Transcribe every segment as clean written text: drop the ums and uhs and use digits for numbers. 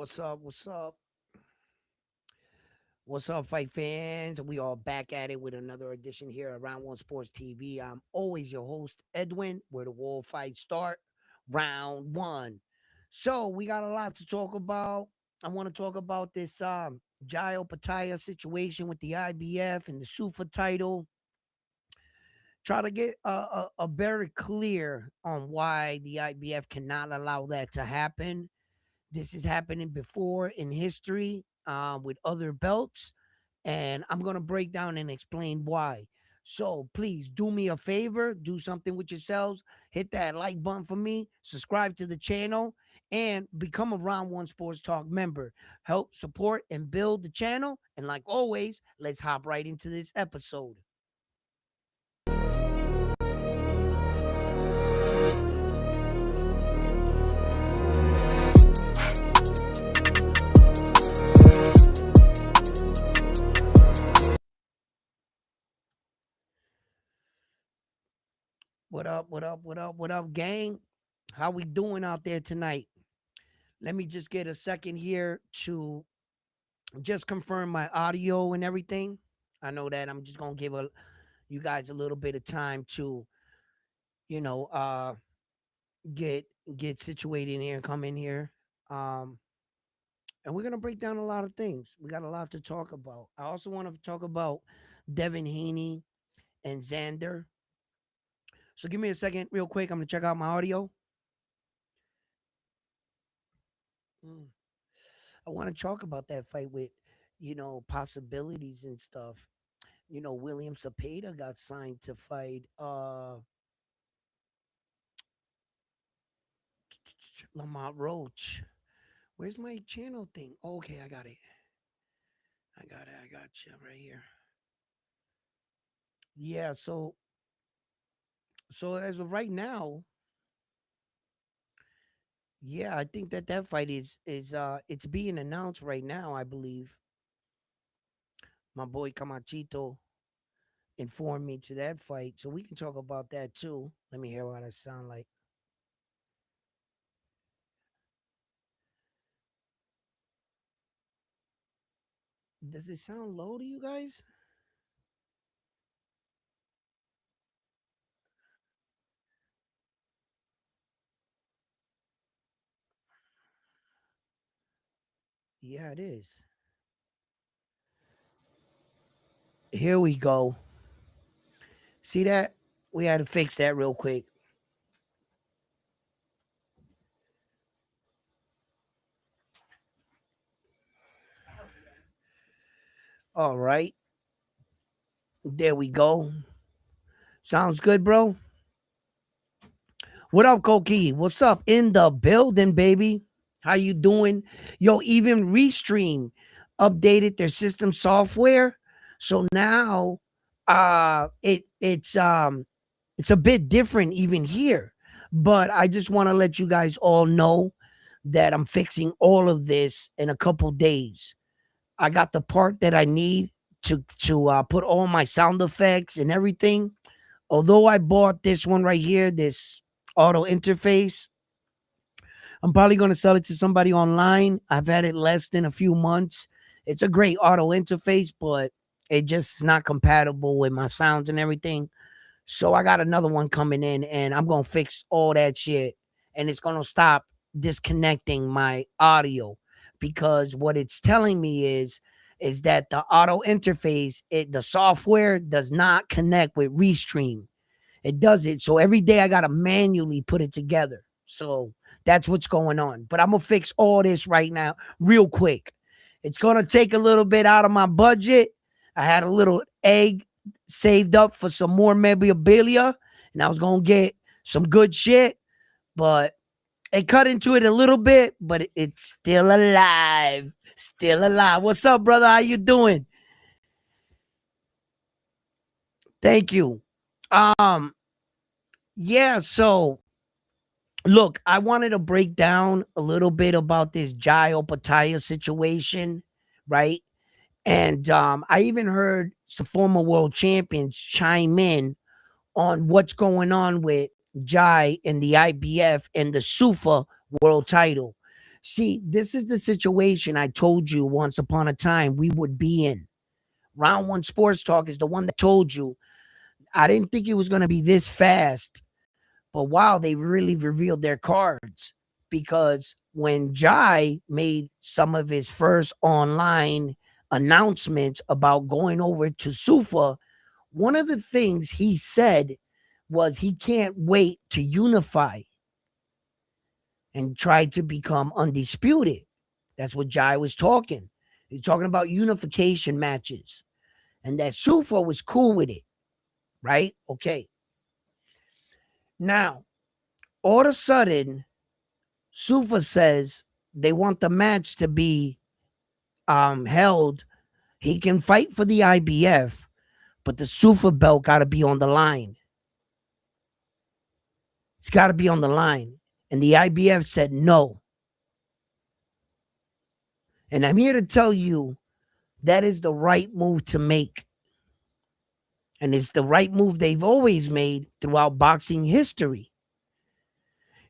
What's up? What's up? What's up, fight fans? We are back at it with another edition here at Round One Sports TV. I'm always your host, Edwin, where the wall fights start. Round one. So we got a lot to talk about. I want to talk about this Opetaia situation with the IBF and the SUFA title. Try to get a very clear on why the IBF cannot allow that to happen. This is happening before in history with other belts, and I'm going to break down and explain why. So please do me a favor, do something with yourselves, hit that like button for me, subscribe to the channel, and become a Round One Sports Talk member. Help support and build the channel. And like always, let's hop right into this episode. What up, what up, what up, what up, gang? How we doing out there tonight? Let me just get a second here to just confirm my audio and everything. I know that I'm just gonna give you guys a little bit of time to, you know, get get situated in here and come in here. Um, and we're gonna break down a lot of things. We got a lot to talk about. I also want to talk about Devin Haney and Xander. So give me a second, real quick. I'm gonna check out my audio. Mm. I want to talk about that fight with, possibilities and stuff. William Cepeda got signed to fight Lamont Roach. Where's my channel thing? Oh, okay, I got it. I got it. I got you right here. Yeah, so as of right now, yeah, I think that fight is it's being announced right now, I believe. My boy Camachito informed me to that fight, so we can talk about that too. Let me hear what I sound like. Does it sound low to you guys? Yeah, it is. Here we go. See that? We had to fix that real quick. All right. There we go. Sounds good, bro. What up, Koki? What's up? In the building, baby. How you doing? Yo, even Restream updated their system software. So now it's a bit different even here. But I just want to let you guys all know that I'm fixing all of this in a couple days. I got the part that I need to put all my sound effects and everything. Although I bought this one right here, this auto interface, I'm probably going to sell it to somebody online. I've had it less than a few months. It's a great auto interface, but it just is not compatible with my sounds and everything. So I got another one coming in and I'm going to fix all that shit. And it's going to stop disconnecting my audio because what it's telling me is that the auto interface, the software does not connect with Restream. It does it. So every day I got to manually put it together. So that's what's going on. But I'm going to fix all this right now, real quick. It's going to take a little bit out of my budget. I had a little egg saved up for some more memorabilia, and I was going to get some good shit. But it cut into it a little bit, but it's still alive. Still alive. What's up, brother? How you doing? Thank you. Yeah, so look, I wanted to break down a little bit about this Jai Opetaia situation, right? And I even heard some former world champions chime in on what's going on with Jai and the IBF and the SUFA world title. See, this is the situation I told you once upon a time we would be in. Round One Sports Talk is the one that told you. I didn't think it was going to be this fast, but wow, they really revealed their cards. Because when Jai made some of his first online announcements about going over to Sufa, one of the things he said was he can't wait to unify and try to become undisputed. That's what Jai was talking. He's talking about unification matches, and that Sufa was cool with it, right? Okay. Now, all of a sudden, Sufa says they want the match to be held. He can fight for the IBF, but the Sufa belt got to be on the line. It's got to be on the line. And the IBF said no. And I'm here to tell you that is the right move to make. And it's the right move they've always made throughout boxing history.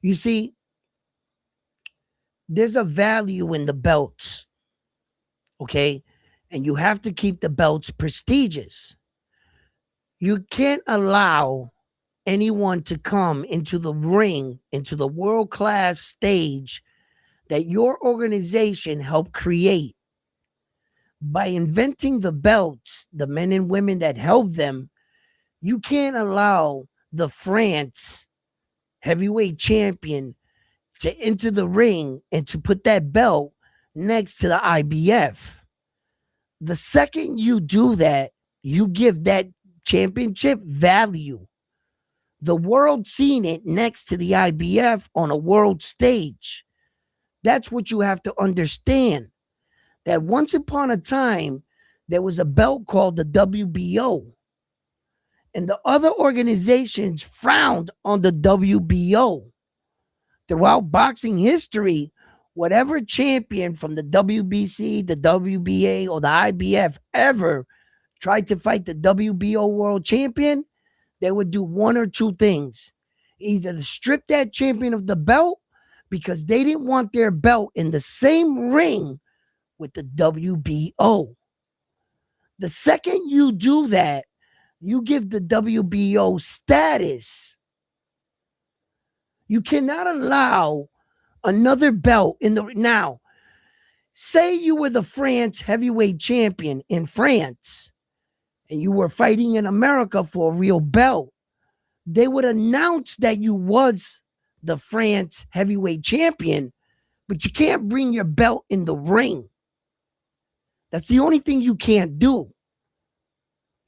You see, there's a value in the belts, okay? And you have to keep the belts prestigious. You can't allow anyone to come into the ring, into the world-class stage that your organization helped create by inventing the belts, the men and women that helped them. You can't allow the France heavyweight champion to enter the ring and to put that belt next to the IBF. The second you do that, you give that championship value. The world seen it next to the IBF on a world stage. That's what you have to understand. That once upon a time, there was a belt called the WBO. And the other organizations frowned on the WBO. Throughout boxing history, whatever champion from the WBC, the WBA, or the IBF ever tried to fight the WBO world champion, they would do one or two things. Either to strip that champion of the belt because they didn't want their belt in the same ring with the WBO. The second you do that, you give the WBO status. You cannot allow another belt in the... Now, say you were the France heavyweight champion in France and you were fighting in America for a real belt. They would announce that you was the France heavyweight champion, but you can't bring your belt in the ring. That's the only thing you can't do.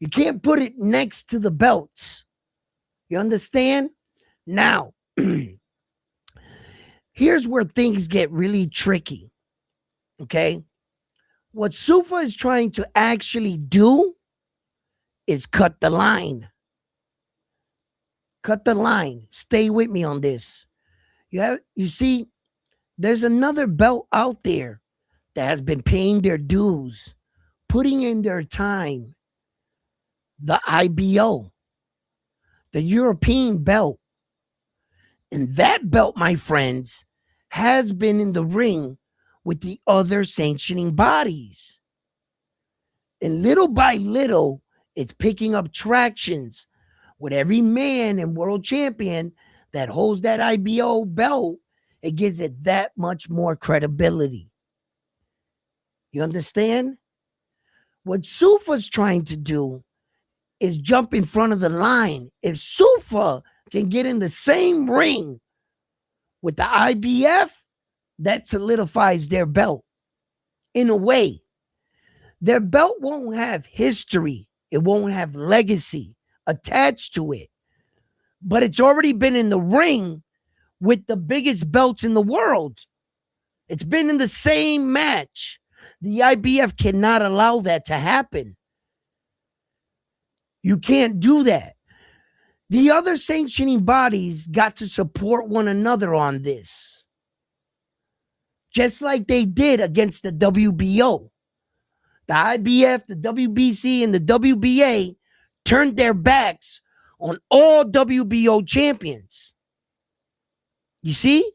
You can't put it next to the belts. You understand? Now, here's where things get really tricky. Okay? What Sufa is trying to actually do is cut the line. Cut the line. Stay with me on this. You see, there's another belt out there that has been paying their dues, putting in their time. The IBO, the European belt. And that belt, my friends, has been in the ring with the other sanctioning bodies. And little by little, it's picking up tractions with every man and world champion that holds that IBO belt. It gives it that much more credibility. You understand? What Sufa's trying to do is jump in front of the line. If Sufa can get in the same ring with the IBF, that solidifies their belt. In a way, their belt won't have history. It won't have legacy attached to it. But it's already been in the ring with the biggest belts in the world. It's been in the same match. The IBF cannot allow that to happen. You can't do that. The other sanctioning bodies got to support one another on this. Just like they did against the WBO. The IBF, the WBC, and the WBA turned their backs on all WBO champions. You see?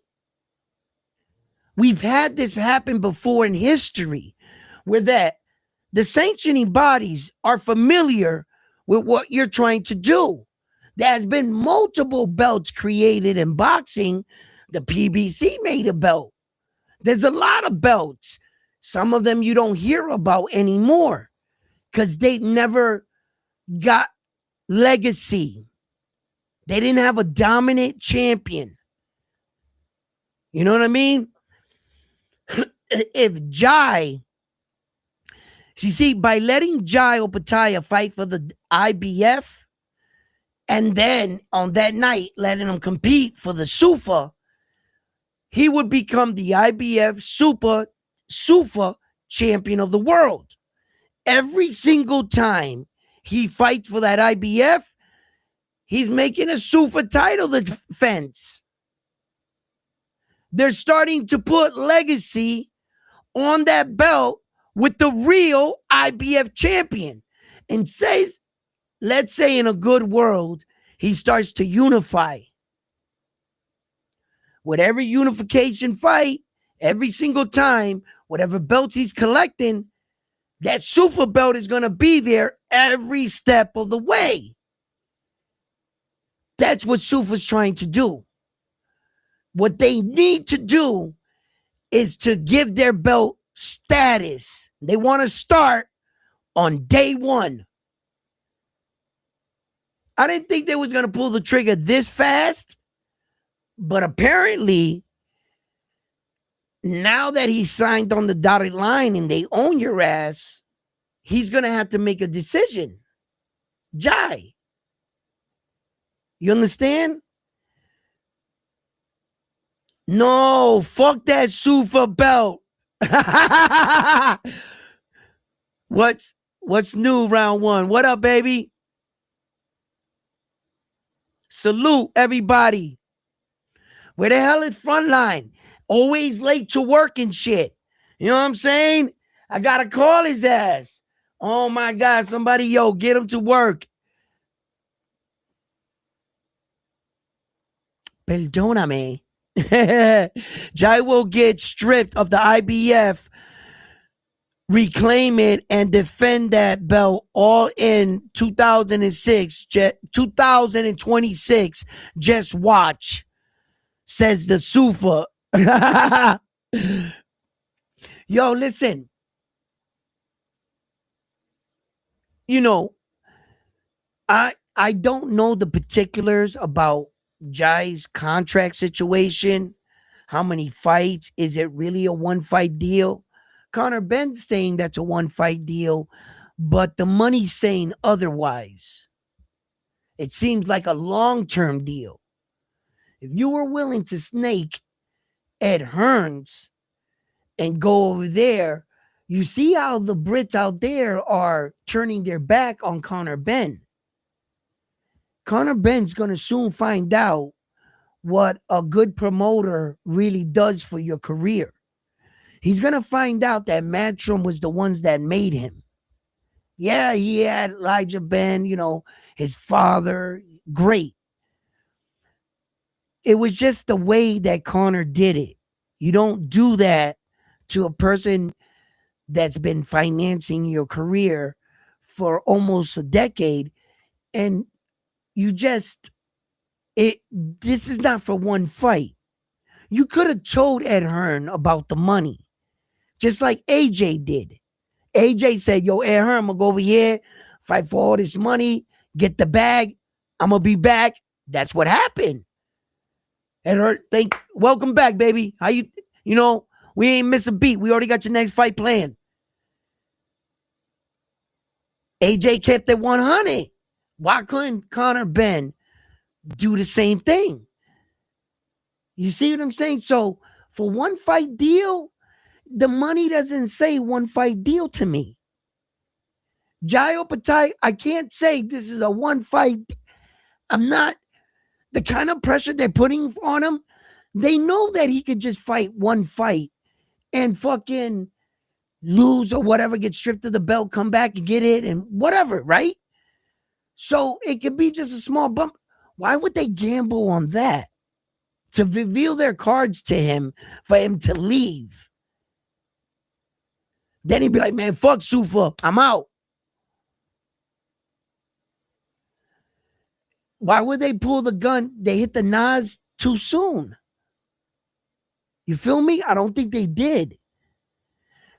We've had this happen before in history where that the sanctioning bodies are familiar with what you're trying to do. There has been multiple belts created in boxing. The PBC made a belt. There's a lot of belts. Some of them you don't hear about anymore because they never got legacy. They didn't have a dominant champion. You know what I mean? If Jai, you see, by letting Jai Opetaia fight for the IBF, and then on that night letting him compete for the SUFA, he would become the IBF SUFA champion of the world. Every single time he fights for that IBF, he's making a SUFA title defense. They're starting to put legacy on that belt with the real IBF champion. And says, let's say in a good world, he starts to unify. Whatever unification fight, every single time, whatever belts he's collecting, that SUFA belt is going to be there every step of the way. That's what SUFA's trying to do. What they need to do is to give their belt status. They want to start on day one. I didn't think they was going to pull the trigger this fast, but apparently now that he's signed on the dotted line and they own your ass, he's going to have to make a decision. Jai. You understand? No, fuck that SUFA belt. What's new round one? What up, baby? Salute everybody. Where the hell is Frontline? Always late to work and shit. You know what I'm saying? I gotta call his ass. Oh my God, somebody, yo, get him to work. Perdóname. Jai will get stripped of the IBF, reclaim it, and defend that belt all in 2026, Just watch, says the SUFA. Yo, listen. You know, I don't know the particulars about Jai's contract situation. How many fights? Is it really a one-fight deal? Conor Benn's saying that's a one-fight deal, but the money's saying otherwise. It seems like a long-term deal. If you were willing to snake Ed Hearns and go over there, you see how the Brits out there are turning their back on Conor Benn. Conor Benn's going to soon find out what a good promoter really does for your career. He's going to find out that Matchroom was the ones that made him. Yeah, he had Elijah Benn, you know, his father, great. It was just the way that Conor did it. You don't do that to a person that's been financing your career for almost a decade, and you just, this is not for one fight. You could have told Ed Hearn about the money, just like AJ did. AJ said, yo, Ed Hearn, I'm going to go over here, fight for all this money, get the bag, I'm going to be back. That's what happened. Ed Hearn, welcome back, baby. How you know, we ain't miss a beat. We already got your next fight planned. AJ kept it 100. Why couldn't Conor Benn do the same thing? You see what I'm saying? So for one fight deal, the money doesn't say one fight deal to me. Jai Opetaia, I can't say this is a one fight. I'm not, the kind of pressure they're putting on him. They know that he could just fight one fight and fucking lose or whatever, get stripped of the belt, come back and get it and whatever, right? So it could be just a small bump. Why would they gamble on that? to reveal their cards to him for him to leave. Then he'd be like, man, fuck Sufa, I'm out. Why would they pull the gun? They hit the Nas too soon. You feel me? I don't think they did.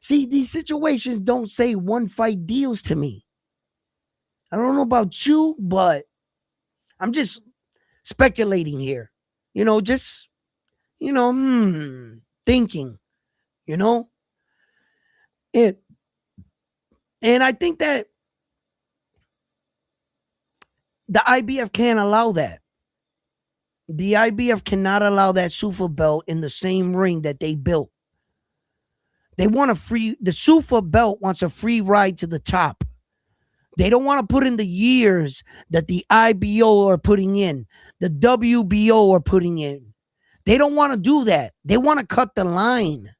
See, these situations don't say one fight deals to me. I don't know about you, but I'm just speculating here. Just, thinking, you know? And I think that the IBF can't allow that. The IBF cannot allow that Sufa belt in the same ring that they built. The Sufa belt wants a free ride to the top. They don't want to put in the years that the IBO are putting in, the WBO are putting in. They don't want to do that. They want to cut the line.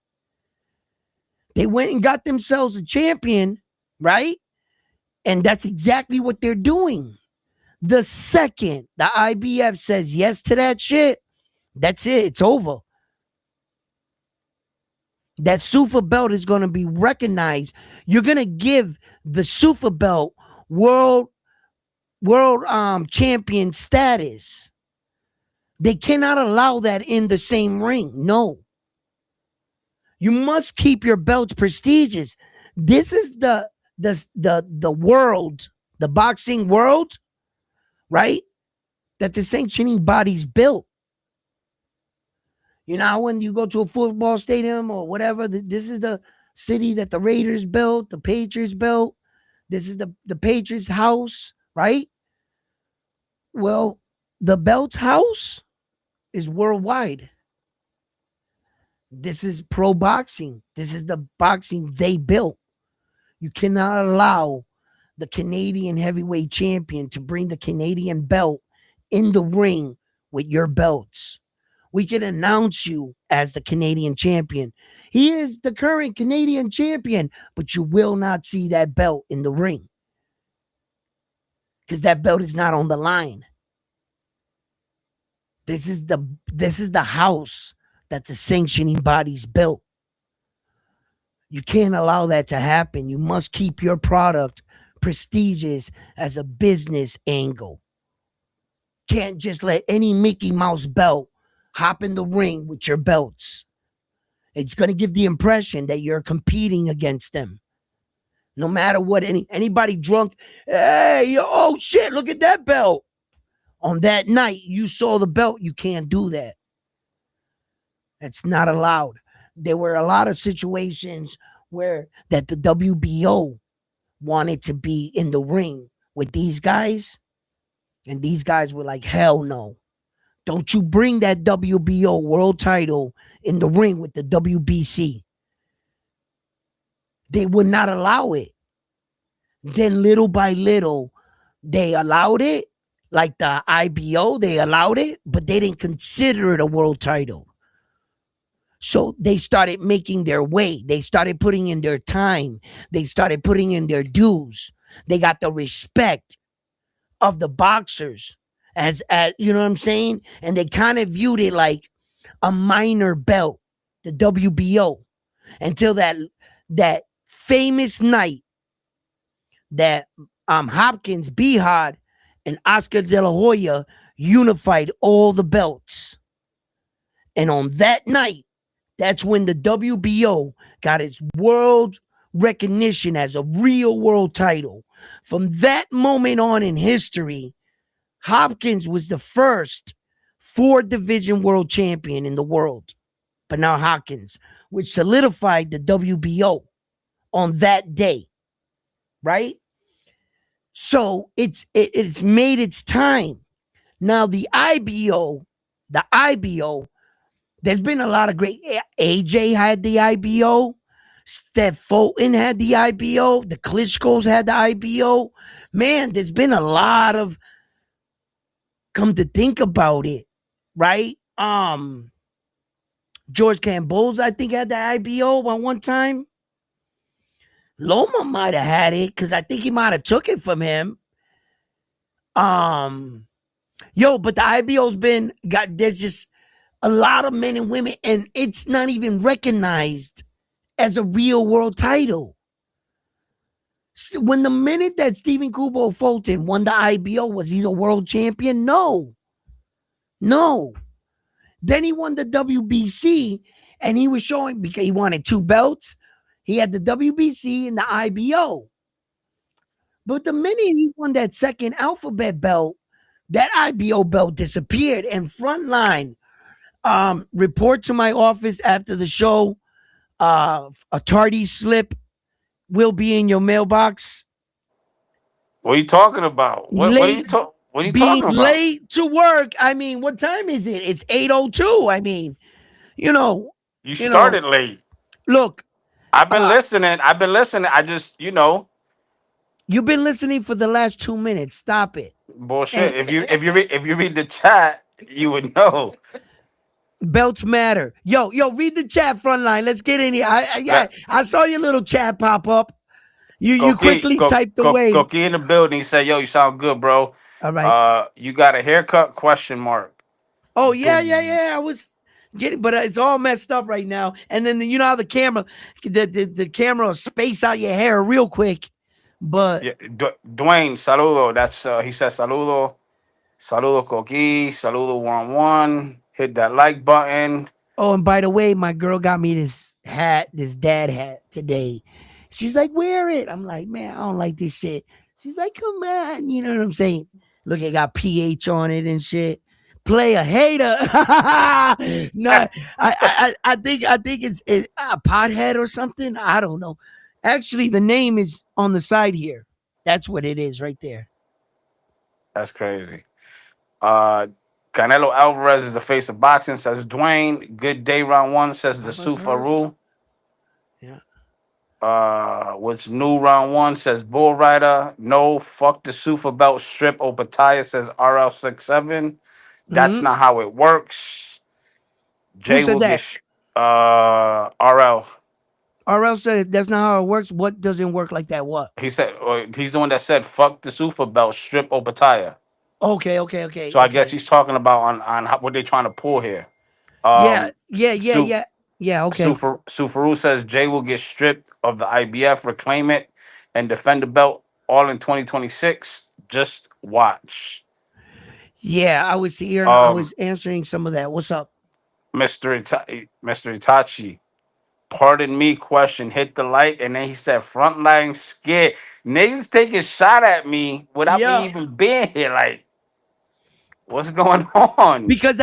They went and got themselves a champion, right? And that's exactly what they're doing. The second the IBF says yes to that shit, that's it. It's over. That Sufa belt is going to be recognized. You're going to give the Sufa belt world champion status. They cannot allow that in the same ring. No. You must keep your belts prestigious. This is the world, the boxing world, right? That the sanctioning body's built. When you go to a football stadium or whatever, this is the city that the Raiders built, the Patriots built. This is the Patriots house, right? Well, the belt's house is worldwide. This is pro boxing. This is the boxing they built. You cannot allow the Canadian heavyweight champion to bring the Canadian belt in the ring with your belts. We can announce you as the Canadian champion. He is the current Canadian champion, but you will not see that belt in the ring because that belt is not on the line. This is the house that the sanctioning body's built. You can't allow that to happen. You must keep your product prestigious as a business angle. Can't just let any Mickey Mouse belt hop in the ring with your belts. It's going to give the impression that you're competing against them. No matter what, anybody drunk, hey, oh shit, look at that belt. On that night, you saw the belt. You can't do that. It's not allowed. There were a lot of situations where that the WBO wanted to be in the ring with these guys, and these guys were like, hell no. Don't you bring that WBO world title in the ring with the WBC. They would not allow it. Then little by little, they allowed it. Like the IBO, they allowed it, but they didn't consider it a world title. So they started making their way. They started putting in their time. They started putting in their dues. They got the respect of the boxers as you know what I'm saying? And they kind of viewed it like a minor belt, the WBO, until that famous night that Hopkins, Behad, and Oscar De La Hoya unified all the belts. And on that night, that's when the WBO got its world recognition as a real world title. From that moment on in history, Hopkins was the first 4-division world champion in the world. Bernard Hopkins, which solidified the WBO on that day, right? So it's made its time. Now the IBO, there's been a lot of great. AJ had the IBO. Steph Fulton had the IBO. The Klitschko's had the IBO. Man, there's been a lot of, come to think about it, right? George Camboza, I think, had the IBO at one time. Loma might have had it because I think he might have took it from him. But the IBO's there's just A lot of men and women, and it's not even recognized as a real world title. When the minute that Stephen Kubo Fulton won the IBO, was he a world champion? No. No. Then he won the WBC, and he was showing, because he wanted two belts. He had the WBC and the IBO. But the minute he won that second alphabet belt, that IBO belt disappeared. And Frontline, report to my office after the show. A tardy slip will be in your mailbox. What are you talking about? Late, What are you being talking about? late to work. I mean, what time is it? It's 8:02. I mean, you know, You you know. started late. Look, I've been uh, listening. I've been listening. I just, you've been listening for the last 2 minutes. Stop it. bullshit. And If you read the chat, you would know. belts matter. Yo, read the chat. Frontline. Let's get in here. Let I saw your little chat pop up. You Goki quickly go typed go away. Goki in the building. He said, "Yo, you sound good, bro. All right. You got a haircut? Question mark. Oh Do yeah. I was getting, but it's all messed up right now. And then you know how the camera, the camera will space out your hair real quick. But Yeah, Dwayne, saludo. That's he said saludo, saludo Coqui, saludo 1-1. Hit that like button. oh, and by the way, my girl got me this hat, this dad hat today. She's like, wear it. I'm like, man, I don't like this shit. She's like, come on, you know what I'm saying? Look, it got PH on it and shit. Play a hater. No, I think it's a pothead or something. I don't know. Actually, the name is on the side here. That's what it is right there. That's crazy. Uh, Canelo Alvarez is the face of boxing. Says Dwayne. Good day, round one. Says the Papa's hurts. Sufaru. Yeah. What's new round one? Says Bull Rider. No, fuck the Sufa belt strip. Opetaia says RL67. That's Mm-hmm. not how it works. Who Jay said will that? get RL. RL said that's not how it works. What doesn't work like that? What? He said he's the one that said fuck the Sufa belt strip Opetaia. So I guess Okay. he's talking about on what they're trying to pull here. Yeah, Um, yeah, yeah, Su yeah. Yeah, okay. Sufaru says Jay will get stripped of the IBF, reclaim it, and defend the belt all in 2026. Just watch. Yeah, I was here. I Um, was answering some of that. What's up? Mr. Itachi, pardon me, question hit the light, and then he said frontline scared. Niggas taking shot at me without me Yeah, even being here. Like, what's going on? because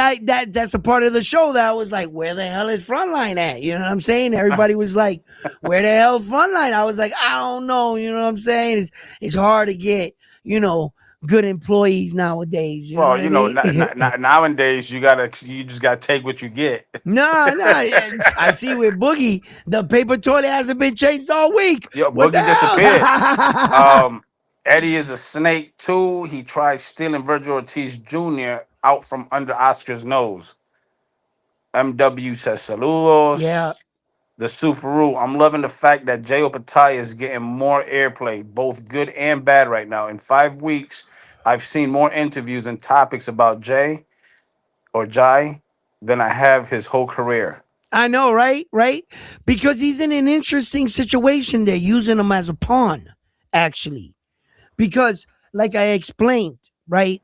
that's a part of the show that I was like, where the hell is Frontline at? You know what I'm saying? Everybody was like, where the hell is Frontline? I was like, I don't know. You know what I'm saying? It's hard to get, you know, good employees nowadays. You know Well, what I mean? nowadays you just gotta take what you get. No. I see with Boogie, the paper toilet hasn't been changed all week. Yo, What the Boogie disappeared. hell? Um, Eddie is a snake too. He tried stealing Virgil Ortiz Jr. out from under Oscar's nose. MW says Yeah, saludos. The Sufaru. I'm loving the fact that Jay Opetaia is getting more airplay, both good and bad right now. In 5 weeks, I've seen more interviews and topics about Jay or Jai than I have his whole career. I know, right? Right? Because he's in an interesting situation. They're using him as a pawn, actually. Because, like I explained, right?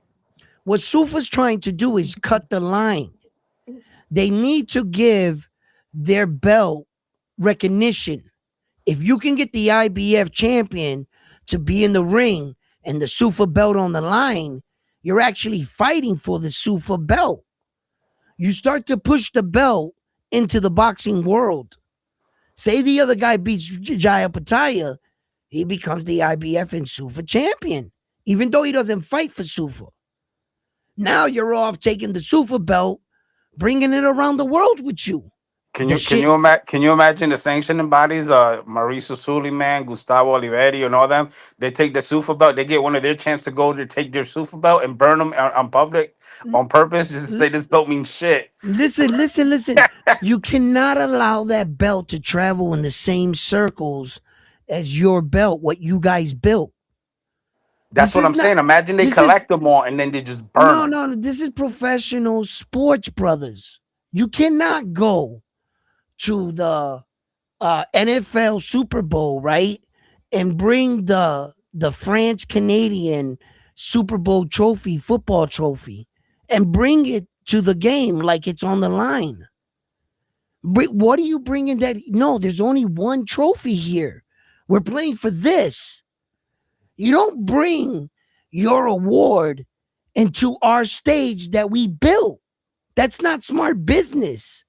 What Sufa's trying to do is cut the line. They need to give their belt recognition. If you can get the IBF champion to be in the ring and the Sufa belt on the line, you're actually fighting for the Sufa belt. You start to push the belt into the boxing world. Say the other guy beats Jaya Pataya, he becomes the IBF and Sufa champion, even though he doesn't fight for Sufa. Now you're off taking the Sufa belt, bringing it around the world with you. Can The you can shit. you ima- can you imagine the sanctioning bodies? Mauricio Suleiman, Gustavo Olivetti, and all them. They take the Sufa belt. They get one of their champs to go to take their Sufa belt and burn them on public on purpose, just to say this belt means shit. Listen. You cannot allow that belt to travel in the same circles as your belt, what you guys built. That's This what is I'm not, saying. Imagine they this is, collect them all and then they just burn no, them. no, this is professional sports, brothers. You cannot go to the NFL Super Bowl, right? And bring the France Canadian Super Bowl trophy, football trophy, and bring it to the game like it's on the line. What are you bringing that? No, there's only one trophy here. We're playing for this. You don't bring your award into our stage that we built. That's not smart business.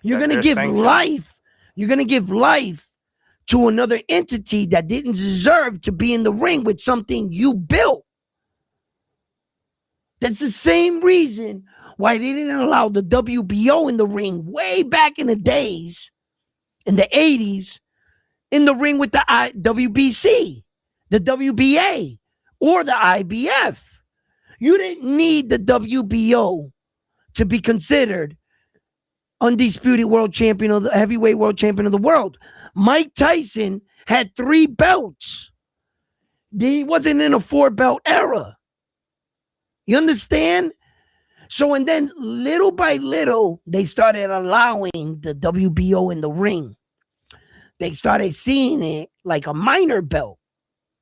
You're That going to there's give sanctions. life. You're going to give life to another entity that didn't deserve to be in the ring with something you built. That's the same reason why they didn't allow the WBO in the ring way back in the days, in the 80s, in the ring with the WBC, the WBA, or the IBF. You didn't need the WBO to be considered undisputed world champion of the heavyweight world champion of the world. Mike Tyson had 3 belts. He wasn't in a 4-belt era. You understand? So, and then little by little, they started allowing the WBO in the ring. They started seeing it like a minor belt,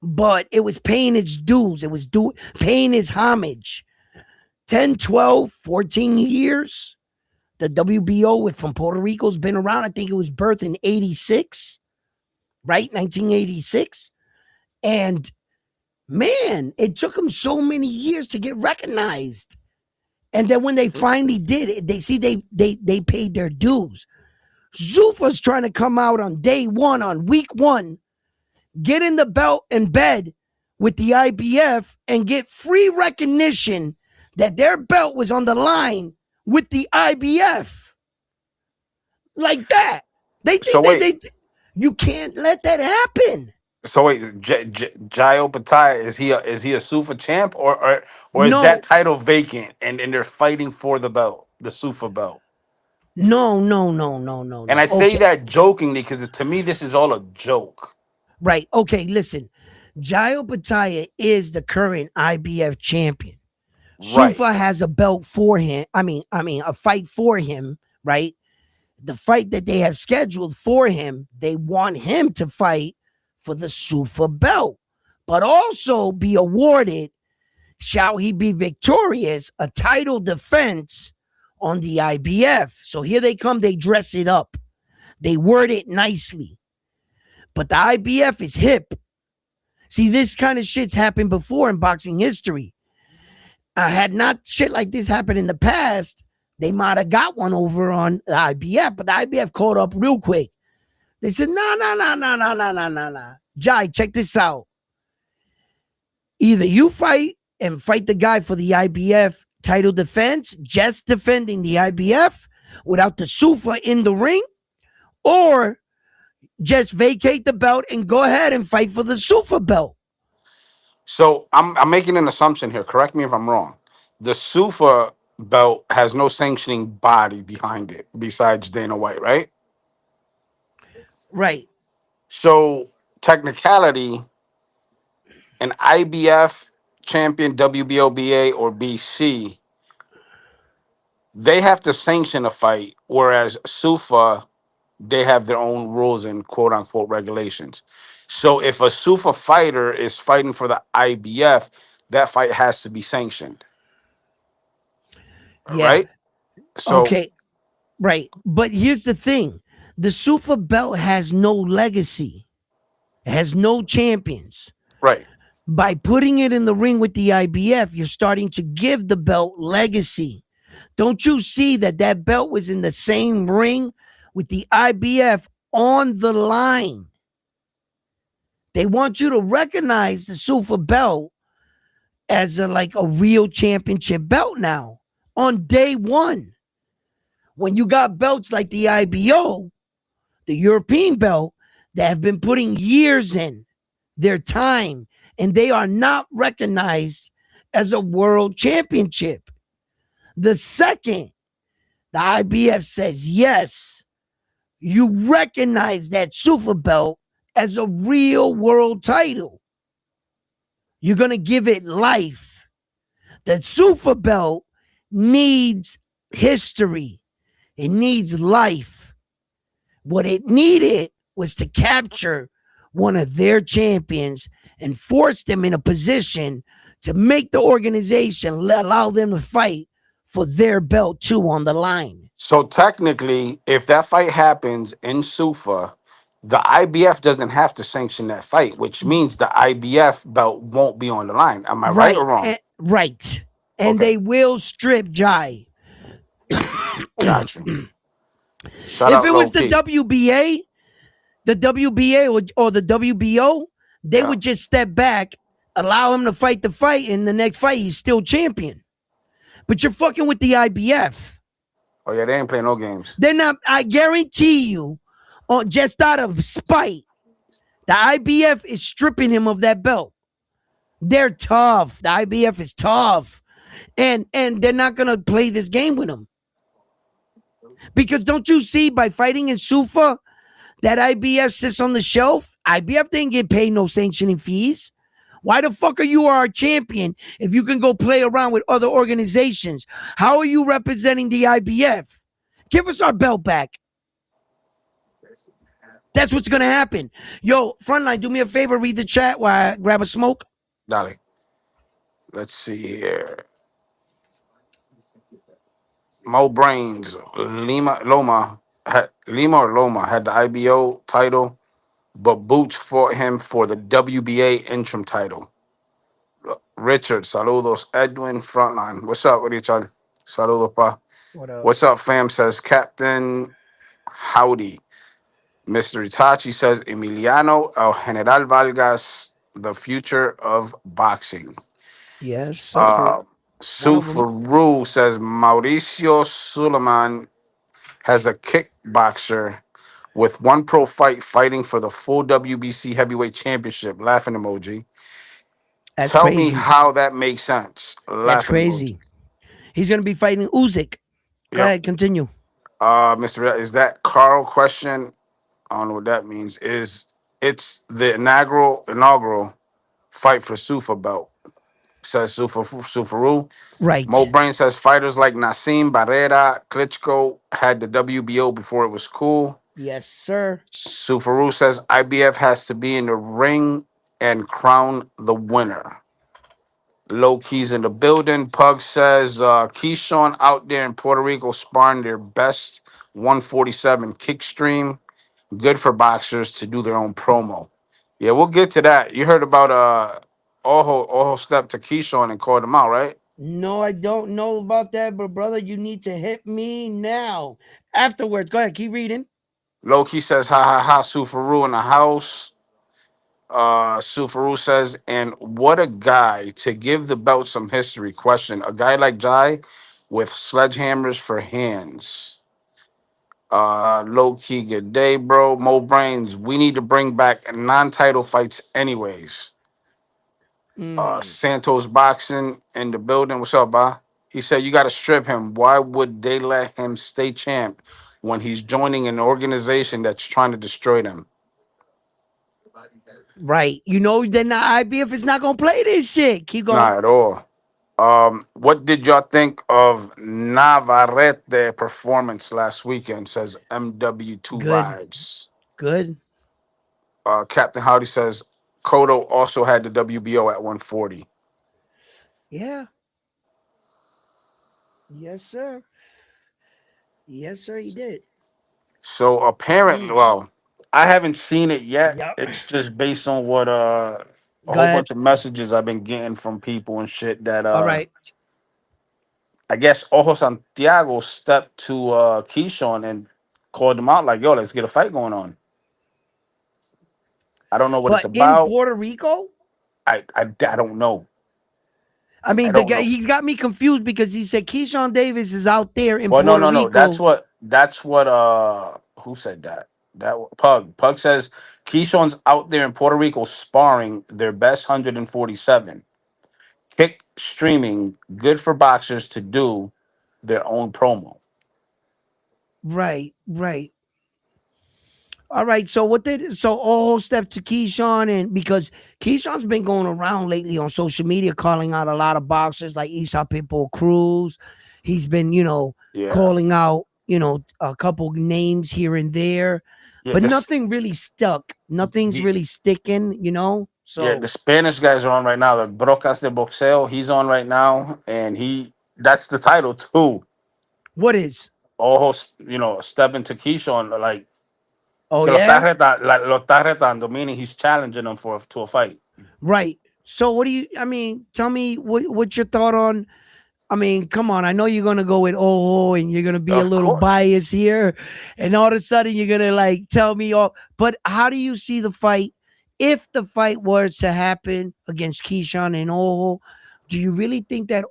but it was paying its dues. It was paying its homage. 10, 12, 14 years. The WBO from Puerto Rico's been around. I think it was birthed in 86, right? 1986. And man, it took them so many years to get recognized. And then when they finally did it, they paid their dues. Zuffa's trying to come out on day one, on week one, get in the belt and bed with the IBF and get free recognition that their belt was on the line with the IBF. Like that. They So think wait, you can't let that happen. Jai Opetaia, is he a Sufa champ, or is that No, title vacant and they're fighting for the belt, the Sufa belt? no, no, no, no, no, And no. I say Okay. that jokingly because to me this is all a joke. Right. Okay, listen. Jairo Pataya is the current IBF champion. Right. Sufa has a belt for him. I mean, a fight for him, right? The fight that they have scheduled for him, they want him to fight for the Sufa belt, but also be awarded, shall he be victorious, a title defense on the IBF. So here they come, they dress it up, they word it nicely. But the IBF is hip. See, this kind of shit's happened before in boxing history. Had not shit like this happened in the past, they might have got one over on the IBF, but the IBF caught up real quick. They said, no, no, no, no, no, no, no, no, no. Jai, check this out. Either you fight and fight the guy for the IBF title defense, just defending the IBF without the Sufa in the ring, or just vacate the belt and go ahead and fight for the Sufa belt. So I'm making an assumption here. Correct me if I'm wrong. The Sufa belt has no sanctioning body behind it besides Dana White, right? Right. So technicality, an IBF champion, WBOBA or BC, they have to sanction a fight, whereas Sufa, they have their own rules and quote unquote regulations. So if a Sufa fighter is fighting for the IBF, that fight has to be sanctioned, Yeah. right? So Okay. Right. But here's the thing, the Sufa belt has no legacy, it has no champions. right. By putting it in the ring with the IBF, you're starting to give the belt legacy. Don't you see that that belt was in the same ring with the IBF on the line? They want you to recognize the Sufa belt as like a real championship belt now on day one. When you got belts like the IBO, the European belt, that have been putting years in their time, and they are not recognized as a world championship. The second the IBF says, yes, you recognize that Sufa belt as a real world title, you're going to give it life. That Sufa belt needs history. It needs life. What it needed was to capture one of their champions and force them in a position to make the organization allow them to fight for their belt too on the line. So technically, if that fight happens in Sufa, the IBF doesn't have to sanction that fight, which means the IBF belt won't be on the line. Am I right or Right. wrong? Right. And Okay, they will strip Jai. got you. Shout If out it Low was the Key. WBA, or the WBO, they Yeah. would just step back, allow him to fight the fight, and the next fight he's still champion. But you're fucking with the IBF. Oh yeah, they ain't playing no games. They're not. I guarantee you, just out of spite, the IBF is stripping him of that belt. They're tough. The IBF is tough, and they're not gonna play this game with him because don't you see by fighting in Sufa that IBF sits on the shelf? IBF didn't get paid no sanctioning fees. Why the fuck are you our champion if you can go play around with other organizations? How are you representing the IBF? Give us our belt back. That's what's gonna happen. Yo, Frontline, do me a favor, read the chat while I grab a smoke. Dale. Let's see here. Mo Brains, Lima or Loma had the IBO title, but Boots fought him for the WBA interim title. Richard, saludos. Edwin, Frontline. What's up with each other? Saludos, pa. What up? What's up, fam? Says Captain Howdy. Mr. Itachi says Emiliano El General Vargas, the future of boxing. Yes, sir. Uh, One Sue of them. Faru says Mauricio Suleiman has a kickboxer with one pro fight fighting for the full WBC heavyweight championship. Laughing emoji. That's Tell me crazy. how that makes sense. That's Laughing emoji. crazy. He's gonna be fighting Usyk. Go Yep. ahead, continue. Mr. Is that Carl question? I don't know what that means. Is it's the inaugural fight for Sufa belt? Says Sufaru. Mo Right. Brain says fighters like Nassim Barrera, Klitschko had the WBO before it was cool. Yes, sir. Sufaru says IBF has to be in the ring and crown the winner. Low Keys in the building. Pug says Keyshawn out there in Puerto Rico sparring their best 147 kick stream. Good for boxers to do their own promo. Yeah, we'll get to that. You heard about Ojo stepped to Keyshawn and called him out, right? No, I don't know about that, but brother, you need to hit me now. Afterwards, go ahead, keep reading. Low Key says ha ha ha Sufaru in the house. Sufaru says, and what a guy to give the belt some history. Question: a guy like Jai with sledgehammers for hands. Low key, good day, bro. Mo Brains, we need to bring back non-title fights, anyways. Mm, Santos Boxing in the building. What's up, ba? He said you got to strip him. Why would they let him stay champ when he's joining an organization that's trying to destroy them? right. You know, then the IBF is not gonna play this shit. Keep going. Not at all. What did y'all think of Navarrete performance last weekend? Says MW2 Good. Vibes. Good. Captain Howdy says Kodo also had the WBO at 140. Yeah. Yes, sir. Yes, sir, he did. So apparently, Mm. well, I haven't seen it yet. Yep. It's just based on what a Go whole ahead. bunch of messages I've been getting from people and shit that All right. I guess Ojo Santiago stepped to Keyshawn and called him out like, yo, let's get a fight going on. I don't know what it's But in about. Puerto Rico, I don't know. I I mean, the don't guy know. he got me confused because he said Keyshawn Davis is out there in Well, no, Puerto no, no. Rico. That's what who said that? Pug. Pug says Keyshawn's out there in Puerto Rico sparring their best 147. Kick streaming, good for boxers to do their own promo. Right, right. All right. So what did so all step to Keyshawn and because Keyshawn's been going around lately on social media calling out a lot of boxers like Isa Pitbull Cruz. He's been, Yeah. calling out a couple names here and there, Yeah, but this nothing really stuck. Nothing's the really sticking. yeah, the So Spanish guys are on right now. The Brocas de Boxeo, he's on right now, and that's the title too. what is? Ojo, stepping to Keyshawn like Oh que yeah, lo está retando, meaning he's challenging him to a fight. right. So what do you? I mean, tell me what's your thought on? I mean, come on. I know you're gonna go with and you're gonna be a Of little course, biased here, and all of a sudden you're gonna like tell me all. But how do you see the fight? If the fight was to happen against Keyshawn and do you really think that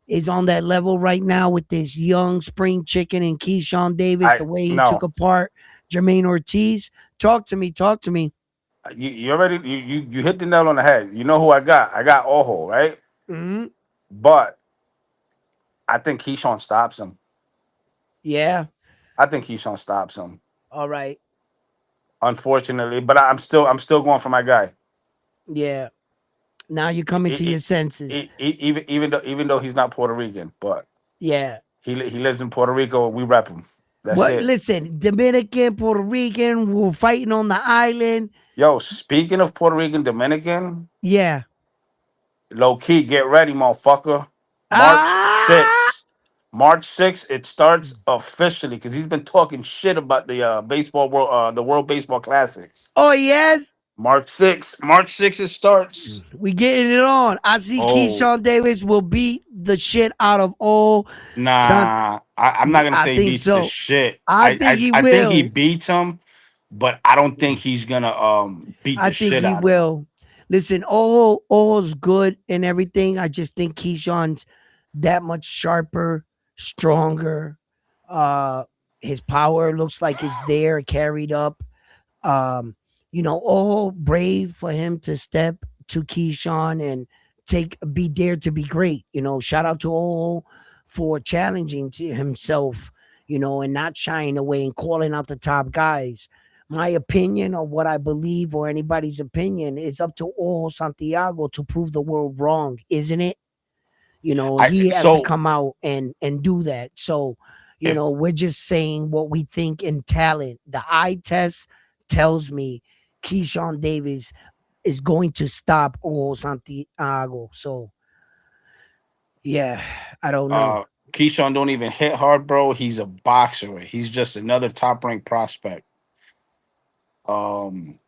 is on that level right now with this young spring chicken and Keyshawn Davis, I the way he took no. apart Jermaine Ortiz? Talk to me. Talk to me. You already you hit the nail on the head. You know who I got? I got Ojo, right? Hmm. But I think Keyshawn stops him. Yeah. I think Keyshawn stops him. All right. Unfortunately, but I'm still going for my guy. Yeah. Now you're coming to your E- senses. even though he's not Puerto Rican, but Yeah. he lives in Puerto Rico. We rep him. That's What? it. Listen, Dominican, Puerto Rican, we're fighting on the island. Yo, speaking of Puerto Rican Dominican, Yeah. low key, get ready, motherfucker. March Ah. 6th. March 6th, it starts officially because he's been talking shit about the World Baseball Classics. Oh yes. March 6th it starts. We getting it on. I see Oh, Keyshawn Davis will beat the shit out of all. Son, nah. I'm not gonna I say he think beats the so. shit. I think he I think he will. beats him, but I don't think he's gonna beat I the think shit he out of him. will. Listen, all's good and everything. I just think Keyshawn's that much sharper, stronger. Uh his power looks like it's there, carried up. All brave for him to step to Keyshawn and be dared to be great. Shout out to all for challenging to himself, and not shying away and calling out the top guys. My opinion or what I believe or anybody's opinion is up to all Santiago to prove the world wrong, isn't it? I He has to so come out and do that. So, if we're just saying what we think in talent. The eye test tells me Keyshawn Davis is going to stop all Santiago. So, yeah, I don't know. Keyshawn don't even hit hard, bro, he's a boxer. He's just another top ranked prospect. Um,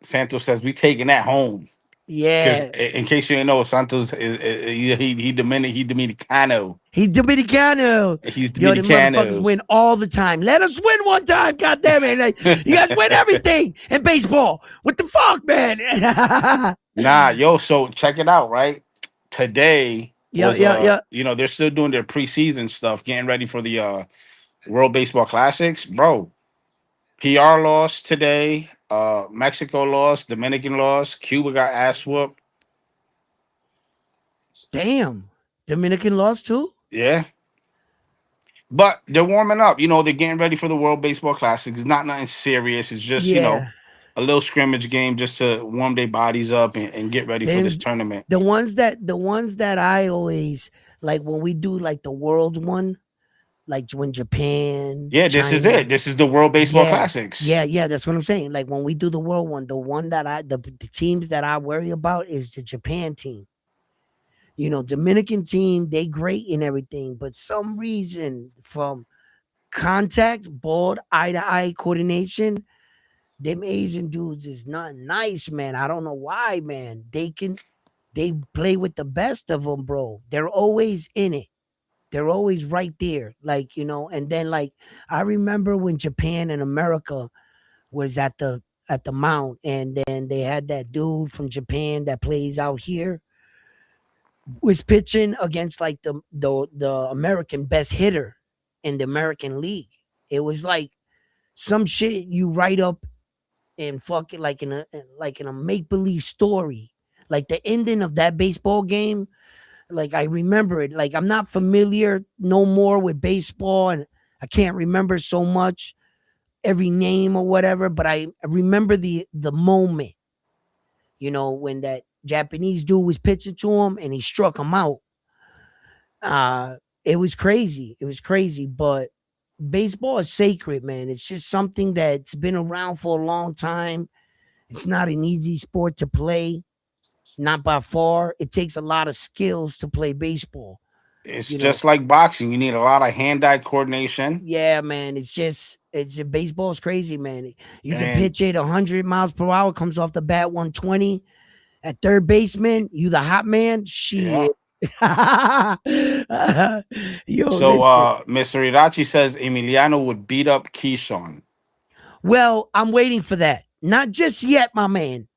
Santos says we taking that home. Because Yeah. in case you didn't know, Santos is he Dominicano. He's Dominicano. He's Yo, the motherfuckers Dominicano. win all the time. Let us win one time. God damn it. Like, you guys win everything in baseball. What the fuck, man? Nah, yo, so check it out, right? Today Yeah, was yeah, yeah. they're still doing their preseason stuff, getting ready for the World Baseball Classics. Bro, PR lost today, Mexico lost, Dominican lost, Cuba got ass whooped. Damn. Dominican lost too? Yeah. But they're warming up. They're getting ready for the World Baseball Classic. It's not nothing serious. It's just, Yeah. a little scrimmage game just to warm their bodies up and get ready for this Then tournament. the ones that I always like when we do like the world one, like when Japan, Yeah, this is China. it. This is the World Baseball Yeah. Classics. Yeah, yeah, that's what I'm saying. Like when we do the world one, the one that the teams that I worry about is the Japan team. Dominican team, they great and everything, but some reason from contact, ball, eye to eye coordination, them Asian dudes is not nice, man. I don't know why, man. They play with the best of them, bro. They're always in it. They're always right there, like And then like I remember when Japan and America was at the mount, and then they had that dude from Japan that plays out here was pitching against like the American best hitter in the American League. It was like some shit you write up and fucking like in a make believe story. Like the ending of that baseball game, like I remember it. Like I'm not familiar no more with baseball, and I can't remember so much every name or whatever, but I remember the moment, when that Japanese dude was pitching to him and he struck him out. It was crazy. It was crazy, but baseball is sacred, man. It's just something that's been around for a long time. It's not an easy sport to play, not by far. It takes a lot of skills to play baseball. It's You know, just like boxing. You need a lot of hand-eye coordination. yeah, man. It's just baseball is crazy, man. You can And pitch it 100 miles per hour, comes off the bat 120. At third baseman, you the hot man. yeah. Shit. Yo, So listen. Mr. Irachi says Emiliano would beat up Keyshawn. Well, I'm waiting for that. Not just yet, my man.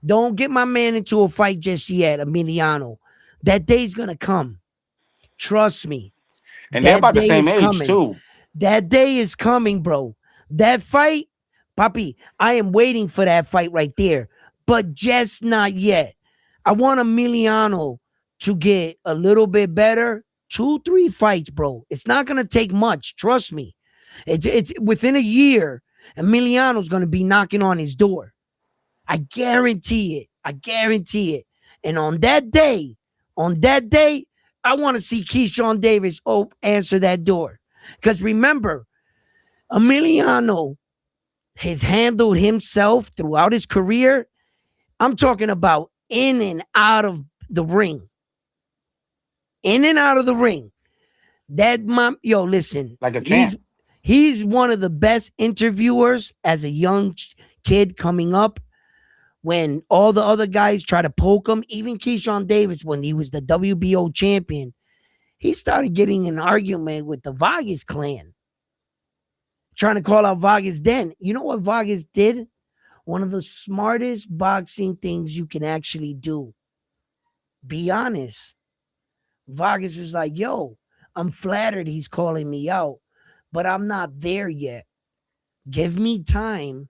Don't get my man into a fight just yet, Emiliano. That day's gonna come. Trust me. And they're That about the day same is age coming. too. That day is coming, bro. That fight, Papi, I am waiting for that fight right there, but just not yet. I want Emiliano to get a little bit better. 2, 3 fights, bro. It's not gonna take much. Trust me. It's within a year. Emiliano's gonna be knocking on his door. I guarantee it. I guarantee it. And on that day, I want to see Keyshawn Davis answer that door. Because remember, Emiliano has handled himself throughout his career. I'm talking about in and out of the ring. In and out of the ring. That mom, yo, listen, Like a champ. he's one of the best interviewers as a young kid coming up. When all the other guys try to poke him, even Keyshawn Davis, when he was the WBO champion, he started getting in an argument with the Vargas clan, trying to call out Vargas Den. You know what Vargas did? One of the smartest boxing things you can actually do. Be honest. Vargas was like, yo, I'm flattered he's calling me out, but I'm not there yet. Give me time.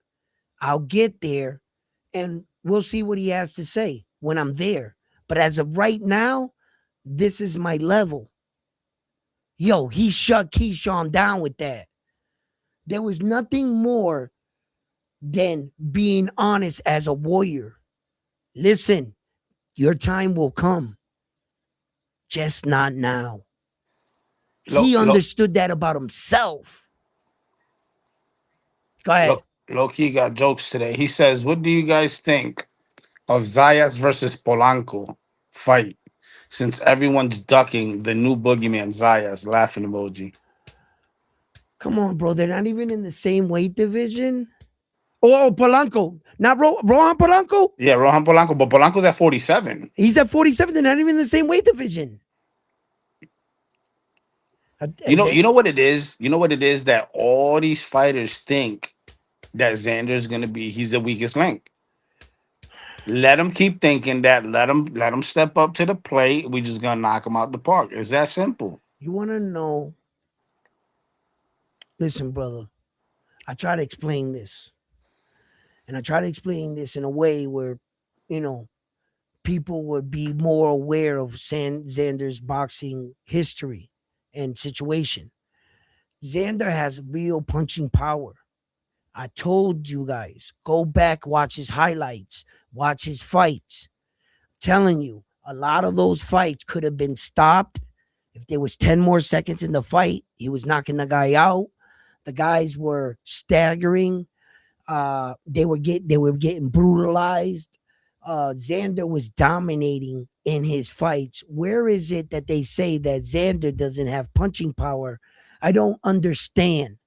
I'll get there and we'll see what he has to say when I'm there. But as of right now, this is my level. Yo, he shut Keyshawn down with that. There was nothing more than being honest as a warrior. Listen, your time will come, just not now. He Look, understood that about himself. Go ahead. look, he got jokes today. He says, "What do you guys think of Zayas versus Polanco fight? Since everyone's ducking the new boogeyman Zayas." Laughing emoji. Come on, bro. They're not even in the same weight division. Oh, Polanco. Not Rohan Polanco? Yeah, Rohan Polanco, but Polanco's at 47. He's at 47. They're not even in the same weight division. You know what it is. You know what it is that all these fighters think that Xander's gonna be. He's the weakest link. Let him keep thinking that. Let him step up to the plate. We just gonna knock him out the park. It's that simple. You want to know? Listen, brother. I try to explain this. And I try to explain this in a way where, you know, people would be more aware of Xander's boxing history and situation. Xander has real punching power. I told you guys, go back, watch his highlights, watch his fights. Telling you, a lot of those fights could have been stopped. If there was 10 more seconds in the fight, he was knocking the guy out. The guys were staggering. They were getting brutalized. Xander was dominating in his fights. Where is it that they say that Xander doesn't have punching power? I don't understand.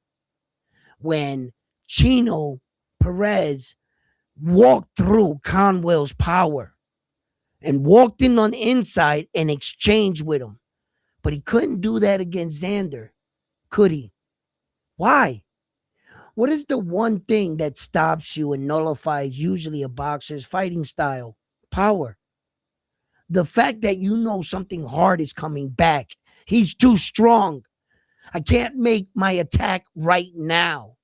When Chino Perez walked through Conwell's power and walked in on the inside and exchanged with him, but he couldn't do that against Xander, could he? Why? What is the one thing that stops you and nullifies usually a boxer's fighting style? Power. The fact that you know something hard is coming back. He's too strong. I can't make my attack right now.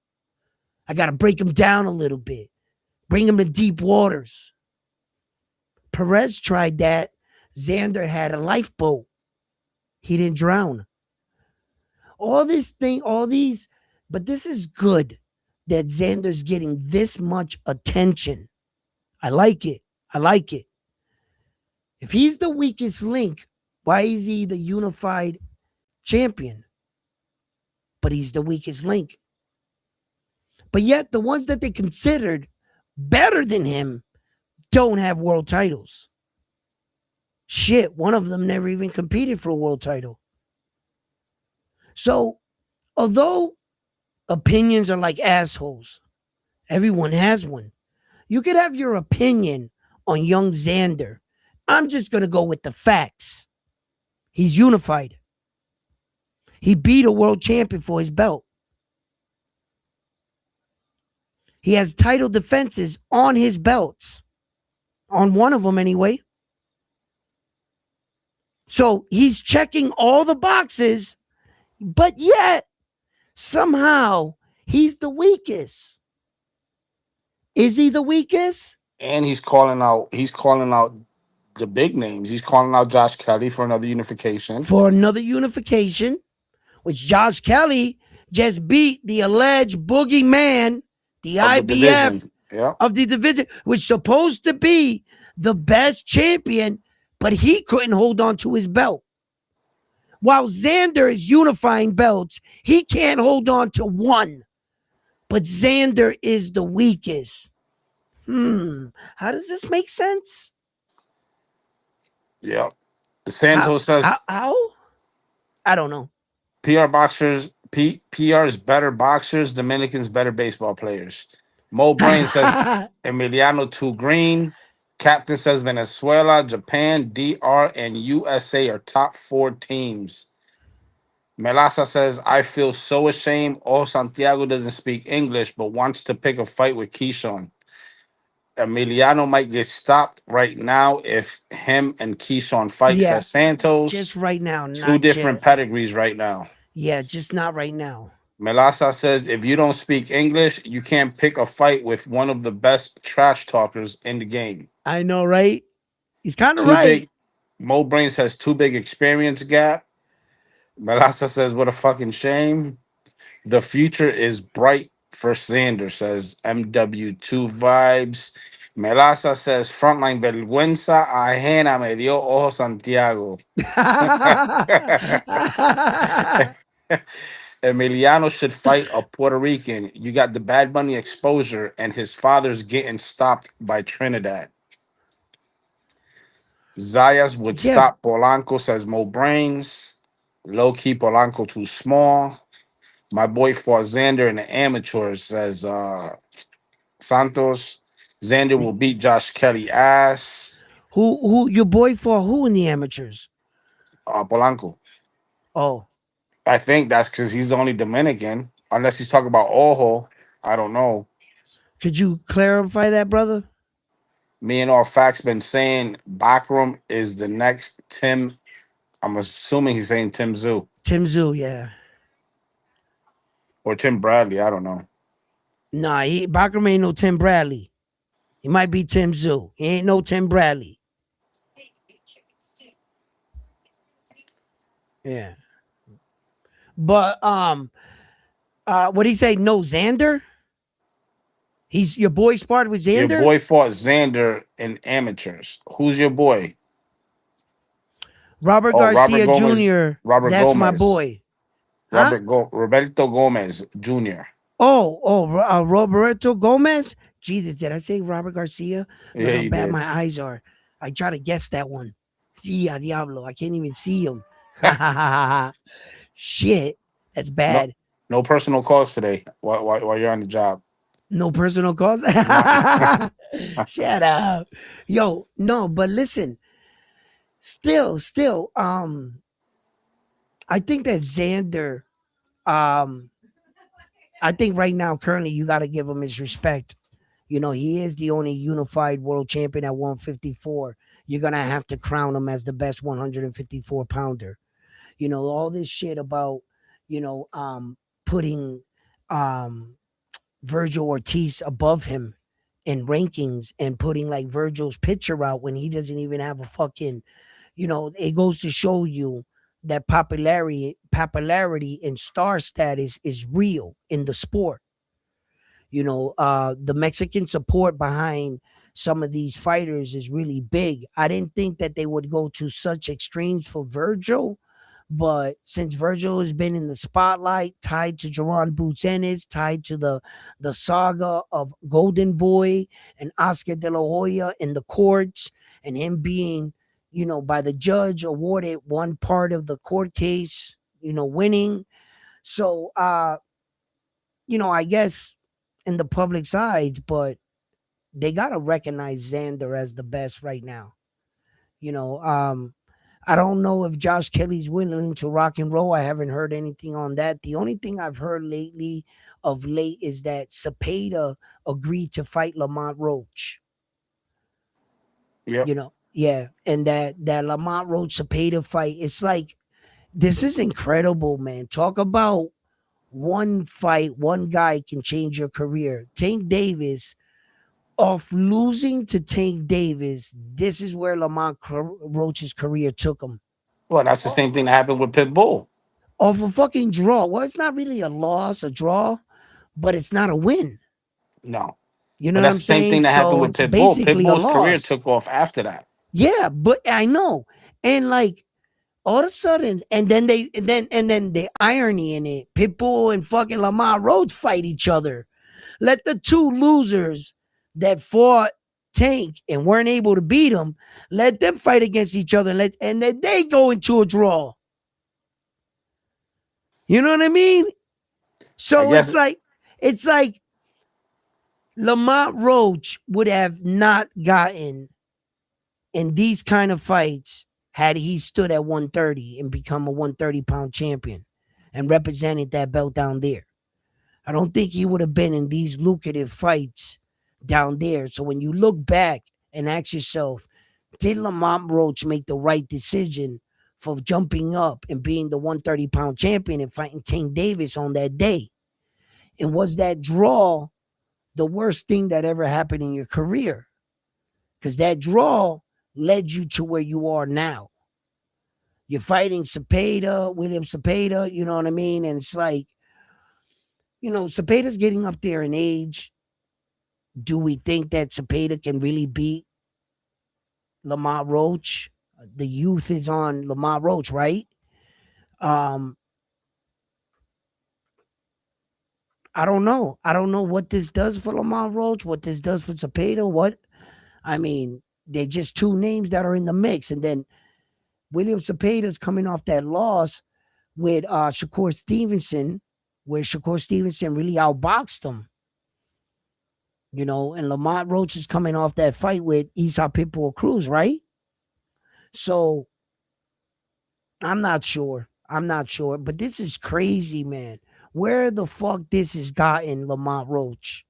I got to break him down a little bit, bring him to deep waters. Perez tried that. Xander had a lifeboat. He didn't drown. All these, but this is good that Xander's getting this much attention. I like it. I like it. If he's the weakest link, why is he the unified champion, but he's the weakest link. But yet, the ones that they considered better than him don't have world titles. Shit, one of them never even competed for a world title. So, although opinions are like assholes, everyone has one. You could have your opinion on young Xander. I'm just going to go with the facts. He's unified. He beat a world champion for his belt. He has title defenses on his belts. On one of them, anyway. So he's checking all the boxes, but yet somehow he's the weakest. Is he the weakest? And he's calling out. He's calling out the big names. He's calling out Josh Kelly for another unification. For another unification, which Josh Kelly just beat the alleged boogeyman, the Of the IBF division. Yeah. of the division, which is supposed to be the best champion, but he couldn't hold on to his belt. While Xander is unifying belts, he can't hold on to one. But Xander is the weakest. How does this make sense? Yeah. How? Santos says How? I don't know. PR boxers, PR's better boxers, Dominicans better baseball players. Mo Brain says Emiliano too green. Captain says Venezuela, Japan, DR, and USA are top 4 teams. Melasa says, I feel so ashamed. Oh, Santiago doesn't speak English, but wants to pick a fight with Keyshawn. Emiliano might get stopped right now if him and Keyshawn fight, Yeah, says Santos. just right now, Two not different yet. pedigrees right now. Yeah, just not right now. Melasa says, if you don't speak English, you can't pick a fight with one of the best trash talkers in the game. I know, right? He's kind of Too right. big. Mo Brain says, too big experience gap. Melasa says, what a fucking shame. The future is bright for Xander, says MW2 Vibes. Melasa says, frontline vergüenza ajena me dio ojo Santiago. Emiliano should fight a Puerto Rican. You got the Bad Bunny exposure, and his father's getting stopped by Trinidad. Zayas would Yeah, stop Polanco, says Mo Brains. Low key Polanco too small. My boy fought Xander in the amateurs, says Santos. Xander will beat Josh Kelly ass. who your boy for who in the amateurs? Polanco. Oh, I think that's because he's the only Dominican. Unless he's talking about Ojo. I don't know. could you clarify that, brother? Me and all facts been saying Bakram is the next Tim. I'm assuming he's saying Tim Zoo Tim Zoo, yeah. or Tim Bradley. I don't know. Nah, Bachram ain't no Tim Bradley. He might be Tim Zoo. He ain't no Tim Bradley. Yeah. But what did he say? No Xander? He's your boy sparred with Your Xander? boy fought Xander in amateurs. Who's your boy? Robert Oh, Robert Garcia Gomez. Jr. Robert That's my Gomez. boy. Huh? Roberto Gomez Jr. Roberto Gomez. Jesus, did I say Robert Garcia? Look Yeah, how you bad did. my eyes are. I try to guess that one. Sí, a diablo. I can't even see him. Shit, that's no, bad. no personal calls today while you're on the job. No personal calls. No. Shut up. Yo, no, but listen. Still, I think that Xander, um, I think right now, currently, you got to give him his respect. You know, he is the only unified world champion at 154. You're going to have to crown him as the best 154 pounder. You know, all this shit about, you know, putting um, Virgil Ortiz above him in rankings and putting like Virgil's picture out when he doesn't even have a fucking, you know, it goes to show you that popularity and star status is real in the sport. You know, the Mexican support behind some of these fighters is really big. I didn't think that they would go to such extremes for Virgil, But since Virgil has been in the spotlight, tied to Jerron Boots Ennis, tied to the saga of Golden Boy and Oscar De La Hoya in the courts, and him being, by the judge awarded one part of the court case, winning. So, I guess in the public's eyes, but they gotta recognize Xander as the best right now. You know, I don't know if Josh Kelly's willing to rock and roll. I haven't heard anything on that. The only thing I've heard of late, is that Cepeda agreed to fight Lamont Roach. Yep. Yeah, and that Lamont Roach Cepeda fight. It's like, this is incredible, man. Talk about one fight, one guy can change your career. Tank Davis, off losing to Tank Davis, this is where Lamont Roach's career took him. Well, that's the same thing that happened with Pitbull. Off a fucking draw. Well, it's not really a loss, a draw, but it's not a win. No. You know But what that's I'm the same thing saying? that happened So with it's Pitbull. basically a Pitbull's career loss. took off after that. Yeah, but I know. And like, all of a sudden, and then the irony in it, Pitbull and fucking Lamont Roach fight each other. Let the two losers that fought Tank and weren't able to beat him, let them fight against each other, and then they go into a draw. You know what I mean? I So guess it's like Lamont Roach would have not gotten in these kind of fights had he stood at 130 and become a 130-pound champion and represented that belt down there. I don't think he would have been in these lucrative fights down there. So when you look back and ask yourself, did Lamont Roach make the right decision for jumping up and being the 130-pound champion and fighting Tank Davis on that day? And was that draw the worst thing that ever happened in your career? Because that draw led you to where you are now. You're fighting William Cepeda, you know what I mean? And it's like, Cepeda's getting up there in age. Do we think that Cepeda can really beat Lamont Roach? The youth is on Lamont Roach, right? Um, I don't know. I don't know what this does for Lamont Roach, what this does for Cepeda. They're just two names that are in the mix. And then William Cepeda's coming off that loss with Shakur Stevenson, where Shakur Stevenson really outboxed him. And Lamont Roach is coming off that fight with Esau Pitbull Cruz, right? So I'm not sure. But this is crazy, man. Where the fuck this has gotten Lamont Roach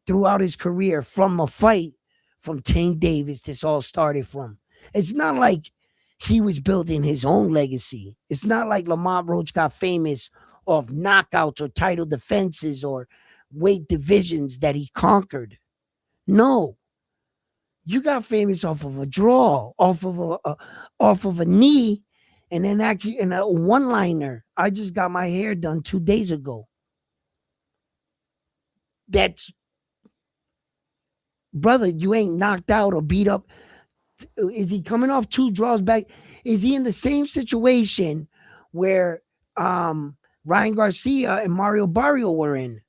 throughout his career from a fight from Tank Davis, this all started from. It's not like he was building his own legacy. It's not like Lamont Roach got famous off knockouts or title defenses or weight divisions that he conquered. No, you got famous off of a draw, off of a knee, and then actually in a one-liner. I just got my hair done 2 days ago. That's, brother, you ain't knocked out or beat up. Is he coming off 2 draws back? Is he in the same situation where Ryan Garcia and Mario Barrio were in?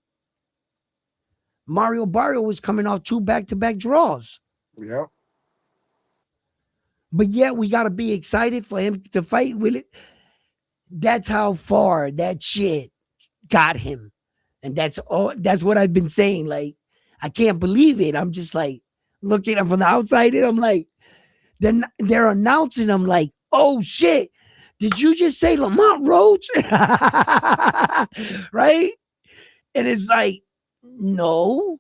Mario Barrio was coming off 2 back-to-back draws. Yep. But yet we got to be excited for him to fight with it. That's how far that shit got him. And that's what I've been saying. Like, I can't believe it. I'm just like looking from the outside and I'm like, they're announcing, I'm like, oh shit, did you just say Lamont Roach? Right? And it's like, no,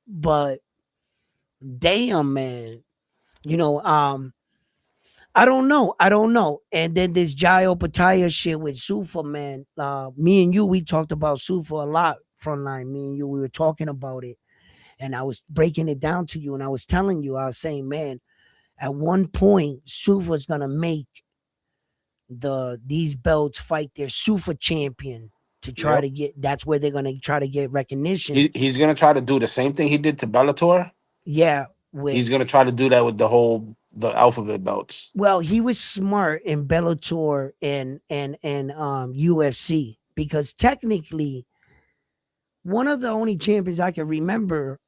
but damn, man. I don't know. And then this Jai Opetaia shit with Sufa, man. Me and you, we talked about Sufa a lot. Frontline, me and you, we were talking about it. And I was breaking it down to you, and I was telling you, I was saying, man, at one point, Sufa's gonna make these belts fight their Sufa champion to try Yep. to get. That's where they're gonna try to get recognition. He's gonna try to do the same thing he did to Bellator. Yeah, with He's gonna try to do that with the whole the alphabet belts. Well, he was smart in Bellator and UFC because technically one of the only champions I can remember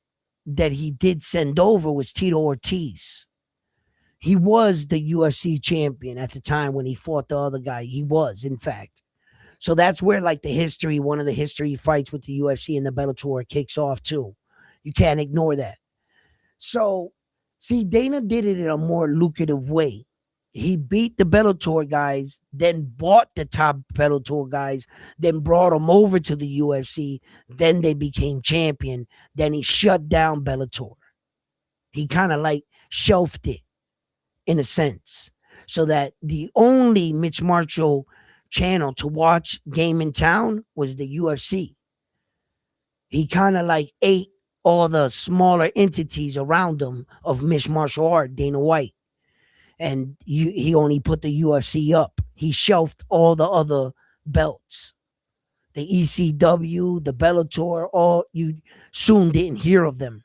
that he did send over was Tito Ortiz. He was the UFC champion at the time when he fought the other guy. He was, in fact. So that's where like the history, one of the history fights with the UFC and the Bellator kicks off too. You can't ignore that. So, see, Dana did it in a more lucrative way. He beat the Bellator guys, then bought the top Bellator guys, then brought them over to the UFC. Then they became champion. Then he shut down Bellator. He kind of like shelved it in a sense, so that the only Mitch Marshall channel to watch Game in Town was the UFC. He kind of like ate all the smaller entities around him of Mitch Martial Art, Dana White. And he only put the UFC up. He shelved all the other belts. The ECW, the Bellator, all you soon didn't hear of them.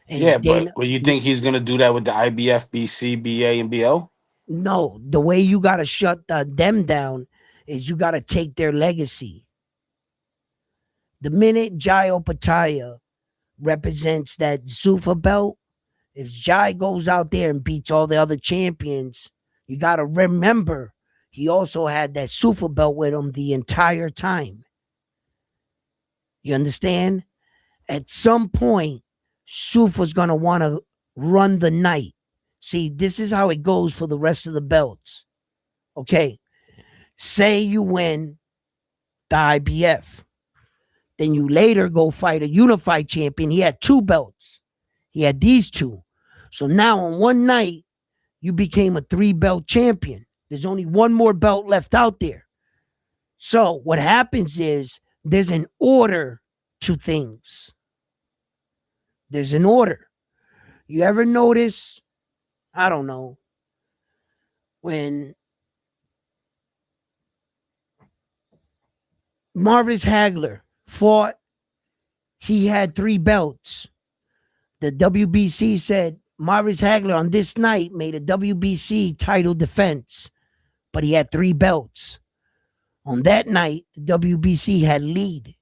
Yeah, And but Dana, well, you think he's gonna do that with the IBF, BC, BA, and BL? no, the way you got to shut them down is you got to take their legacy. The minute Jai Opetaia represents that Zuffa belt, if Jai goes out there and beats all the other champions, you got to remember he also had that Zuffa belt with him the entire time. You understand? At some point, Zuffa's going to want to run the night. See, this is how it goes for the rest of the belts. Okay. Say you win the IBF. Then you later go fight a unified champion. He had 2 belts. He had these 2. So now on one night, you became a 3-belt champion. There's only one more belt left out there. So what happens is there's an order to things. There's an order. You ever notice, I don't know, when Marvis Hagler fought, he had 3 belts. The WBC said Marvis Hagler on this night made a WBC title defense, but he had 3 belts. On that night, the WBC had lead.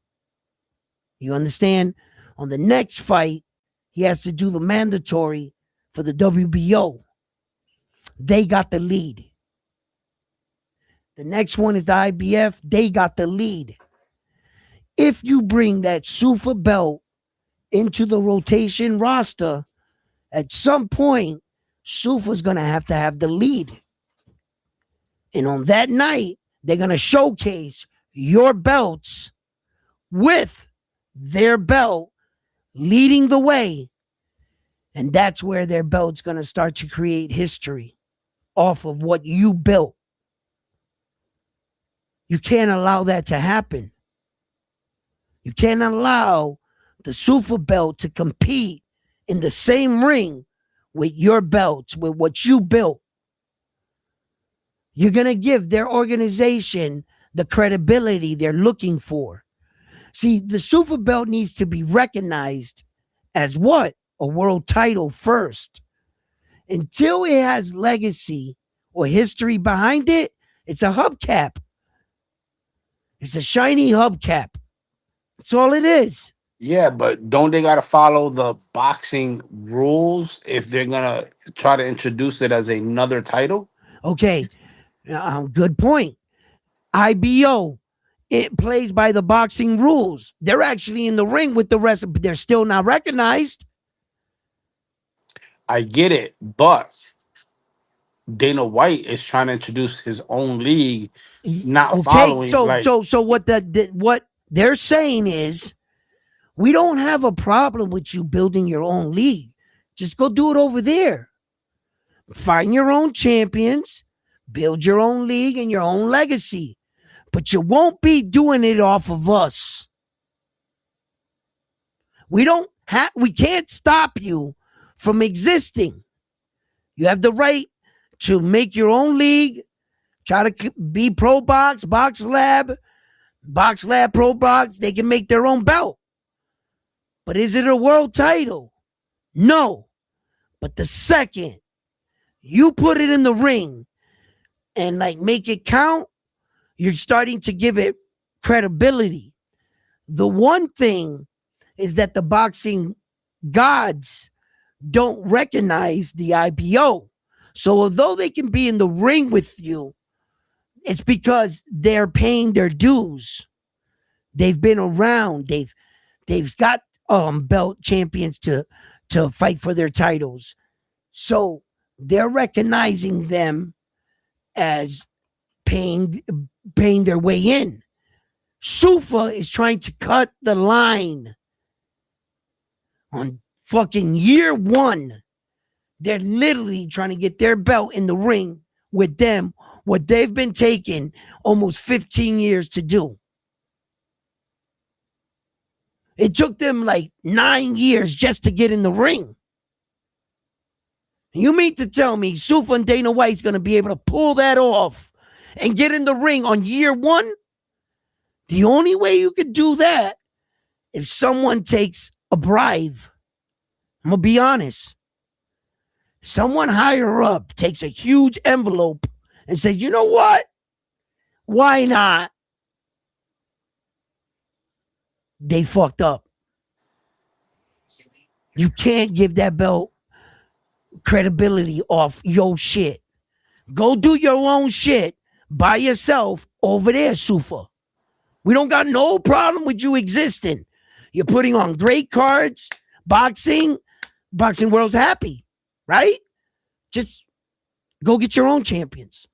You understand? On the next fight, he has to do the mandatory for the WBO. They got the lead. The next one is the IBF. They got the lead. If you bring that Zuffa belt into the rotation roster, at some point, Zuffa's going to have the lead. And on that night, they're going to showcase your belts with their belt leading the way. And that's where their belt's going to start to create history off of what you built. You can't allow that to happen. You can't allow the Zuffa belt to compete in the same ring with your belts, with what you built. You're going to give their organization the credibility they're looking for. See, the Zuffa belt needs to be recognized as what? A world title first. Until it has legacy or history behind it, it's a hubcap. It's a shiny hubcap. That's all it is. Yeah, but don't they gotta follow the boxing rules if they're gonna try to introduce it as another title? Okay, good point. IBO, it plays by the boxing rules. They're actually in the ring with the rest, but they're still not recognized. I get it, but Dana White is trying to introduce his own league, not Okay, following so like what what they're saying is we don't have a problem with you building your own league. Just go do it over there. Find your own champions, build your own league and your own legacy. But you won't be doing it off of us. We can't stop you from existing. You have the right to make your own league, try to be Pro Box, Box Lab, Pro Box. They can make their own belt. But is it a world title? No. But the second You put it in the ring and like make it count, you're starting to give it credibility. The one thing is that the boxing gods don't recognize the IBO. So although they can be in the ring with you, it's because they're paying their dues. They've been around. They've got belt champions to fight for their titles. So they're recognizing them as paying paying their way in. Sufa is trying to cut the line on fucking year one. They're literally trying to get their belt in the ring with them, what they've been taking almost 15 years to do. It took them like 9 years just to get in the ring. You mean to tell me Sufa and Dana White's going to be able to pull that off and get in the ring on year one? The only way you could do that if someone takes a bribe. I'm going to be honest. Someone higher up takes a huge envelope and says, you know what? Why not? They fucked up. You can't give that belt credibility off your shit. Go do your own shit by yourself over there, Sufa. We don't got no problem with you existing. You're putting on great cards, boxing world's happy, right? Just go get your own champions.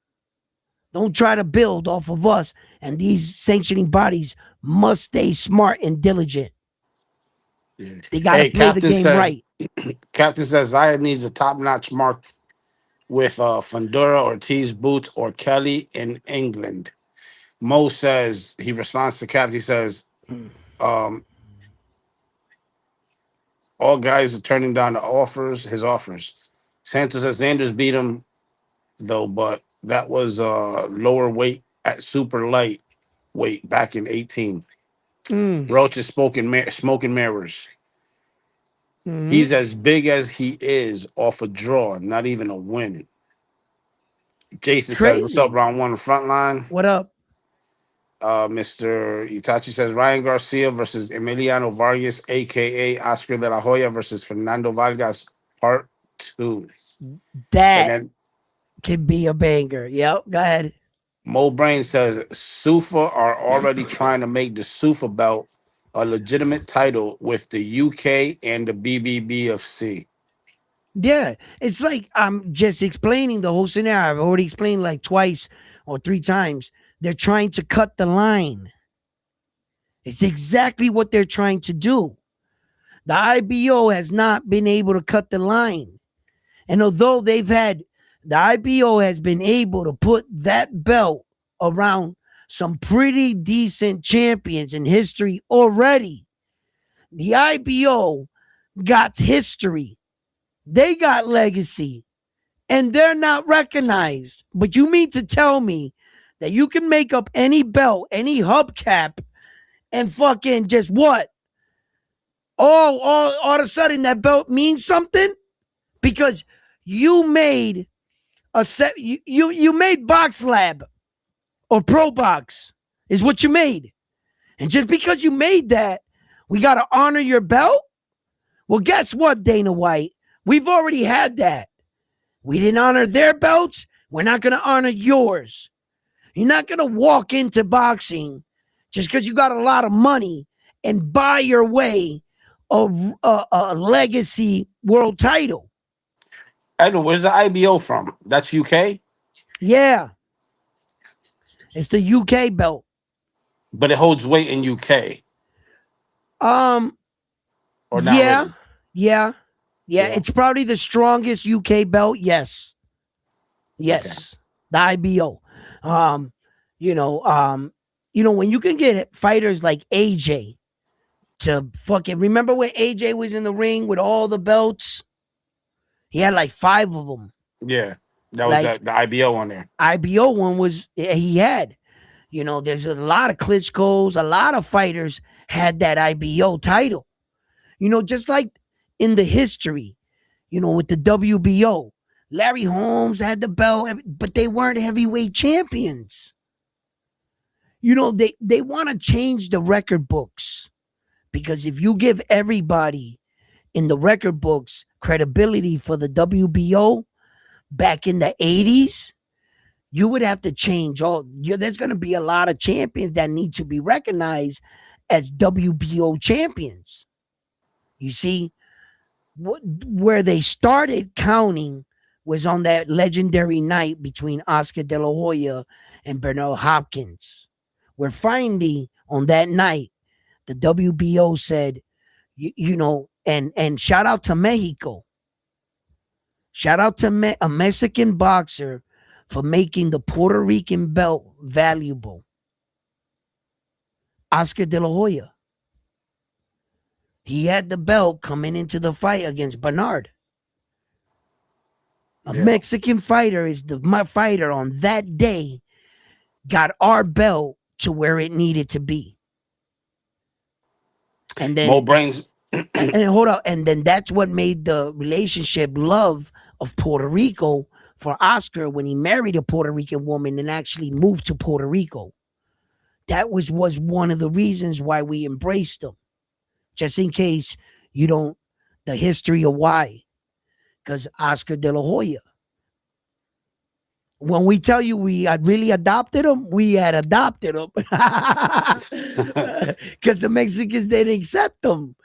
Don't try to build off of us. And these sanctioning bodies must stay smart and diligent. Yeah. They got to play the game right. Captain says Zaya needs a top-notch mark with Fundora, Ortiz, Boots, or Kelly in England. Mo says, he responds to Captain, he says, um, all guys are turning down his offers. Santos says Sanders beat him, though, but that was lower weight at super light weight back in 18. Roach is smoking mirrors. Mm-hmm. He's as big as he is off a draw, not even a win. Jason says, what's up, Crazy. round one, front line? What up? Mr. Itachi says, Ryan Garcia versus Emiliano Vargas, a.k.a. Oscar de la Hoya versus Fernando Vargas, part 2. And That then could be a banger. Yep. Go ahead. Mo Brain says, Sufa are already trying to make the Sufa belt a legitimate title with the UK and the BBBFC. Yeah. It's like I'm just explaining the whole scenario. I've already explained like twice or 3 times. They're trying to cut the line. It's exactly what they're trying to do. The IBO has not been able to cut the line. And although the IBO has been able to put that belt around some pretty decent champions in history already, the IBO got history. They got legacy. And they're not recognized. But you mean to tell me that you can make up any belt, any hubcap, and fucking just what? All of a sudden that belt means something? Because you made you made Box Lab or Pro Box is what you made. And just because you made that, we got to honor your belt? Well, guess what, Dana White? We've already had that. We didn't honor their belts. We're not going to honor yours. You're not going to walk into boxing just because you got a lot of money and buy your way a legacy world title. Edwin, where's the IBO from? That's UK? Yeah. It's the UK belt. But it holds weight in UK. Or not Yeah. really? Yeah. Yeah. It's probably the strongest UK belt. Yes. Yes. Okay. The IBO. When you can get fighters like AJ to fucking remember when AJ was in the ring with all the belts? He had like 5 of them. Yeah. That was like, the IBO on there. IBO one was he had. There's a lot of Klitschko's, a lot of fighters had that IBO title. Just like in the history, with the WBO, Larry Holmes had the belt, but they weren't heavyweight champions. You know, they want to change the record books because if you give everybody in the record books credibility for the WBO back in the 80s, you would have to change all. There's going to be a lot of champions that need to be recognized as WBO champions. You see, where they started counting was on that legendary night between Oscar De La Hoya and Bernal Hopkins. Where finally on that night, the WBO said, and shout out to Mexico. Shout out to a Mexican boxer for making the Puerto Rican belt valuable. Oscar De La Hoya. He had the belt coming into the fight against Bernard. A Mexican fighter is my fighter on that day got our belt to where it needed to be. And then Mo Brains. and hold on, and then that's what made the relationship love of Puerto Rico for Oscar when he married a Puerto Rican woman and actually moved to Puerto Rico. That was one of the reasons why we embraced him. Just in case you don't, the history of why. Because Oscar De La Hoya. When we tell you we had really adopted him, we had adopted him. Because the Mexicans didn't accept him.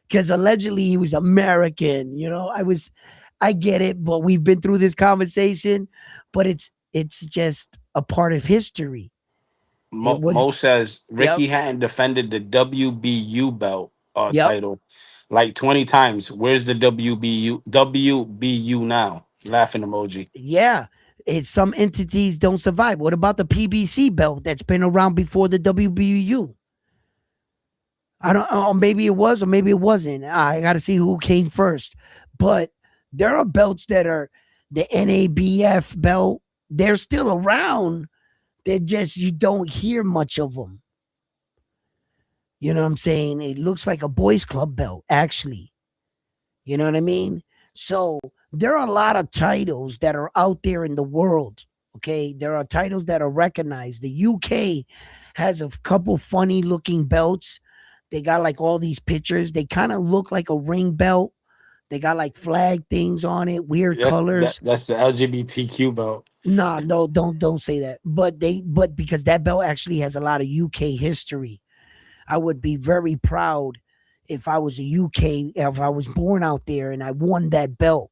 Because allegedly he was American. You know, I get it, but we've been through this conversation, but it's just a part of history. Mo says Ricky Yep. Hatton defended the WBU belt Yep. title like 20 times. Where's the WBU now? Laughing emoji. Yeah. It's some entities don't survive. What about the PBC belt that's been around before the WBU? I don't know. Maybe it was or maybe it wasn't. I got to see who came first. But there are belts that are the NABF belt. They're still around. They're just, you don't hear much of them. You know what I'm saying? It looks like a boys club belt, actually. You know what I mean? So there are a lot of titles that are out there in the world. Okay. There are titles that are recognized. The UK has a couple funny looking belts. They got like all these pictures. They kind of look like a ring belt. They got like flag things on it, weird colors. That's the LGBTQ belt. No, don't say that. But because that belt actually has a lot of UK history. I would be very proud if I was if I was born out there and I won that belt.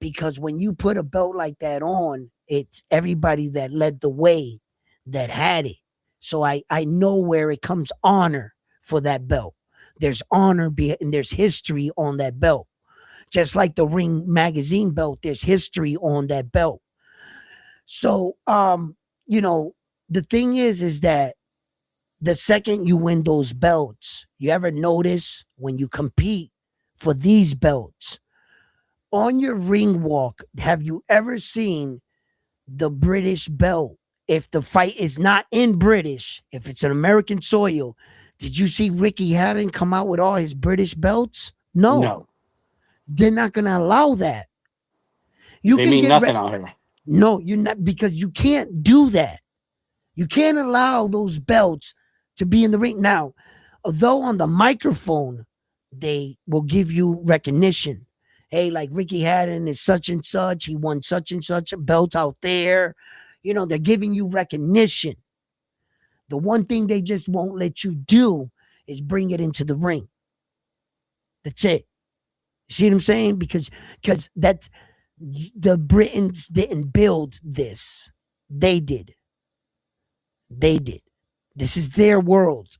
Because when you put a belt like that on, it's everybody that led the way that had it. So I know where it comes honor for that belt. There's honor and there's history on that belt. Just like the Ring magazine belt, there's history on that belt. So, the thing is that the second you win those belts, you ever notice when you compete for these belts, on your ring walk, have you ever seen the British belt? If the fight is not in British, if it's an American soil, did you see Ricky Hatton come out with all his British belts? No. They're not going to allow that. They mean nothing out here. No, you're not, because you can't do that. You can't allow those belts to be in the ring. Now, although on the microphone, they will give you recognition. Hey, like Ricky Hatton is such and such. He won such and such a belt out there. They're giving you recognition. The one thing they just won't let you do is bring it into the ring. That's it. You see what I'm saying? Because that's, the Britons didn't build this. They did. This is their world.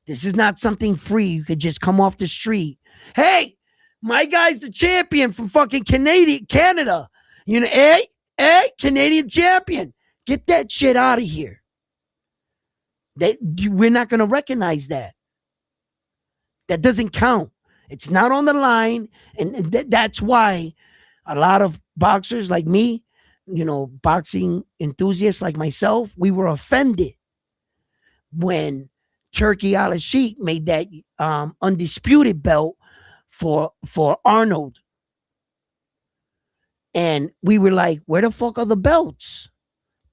This is not something free. You could just come off the street. Hey, my guy's the champion from fucking Canada. Canadian champion. Get that shit out of here. We're not going to recognize that. That doesn't count. It's not on the line. And that's why a lot of boxers like me, boxing enthusiasts like myself, we were offended when Turkey Al Sheikh made that undisputed belt for Arnold. And we were like, where the fuck are the belts?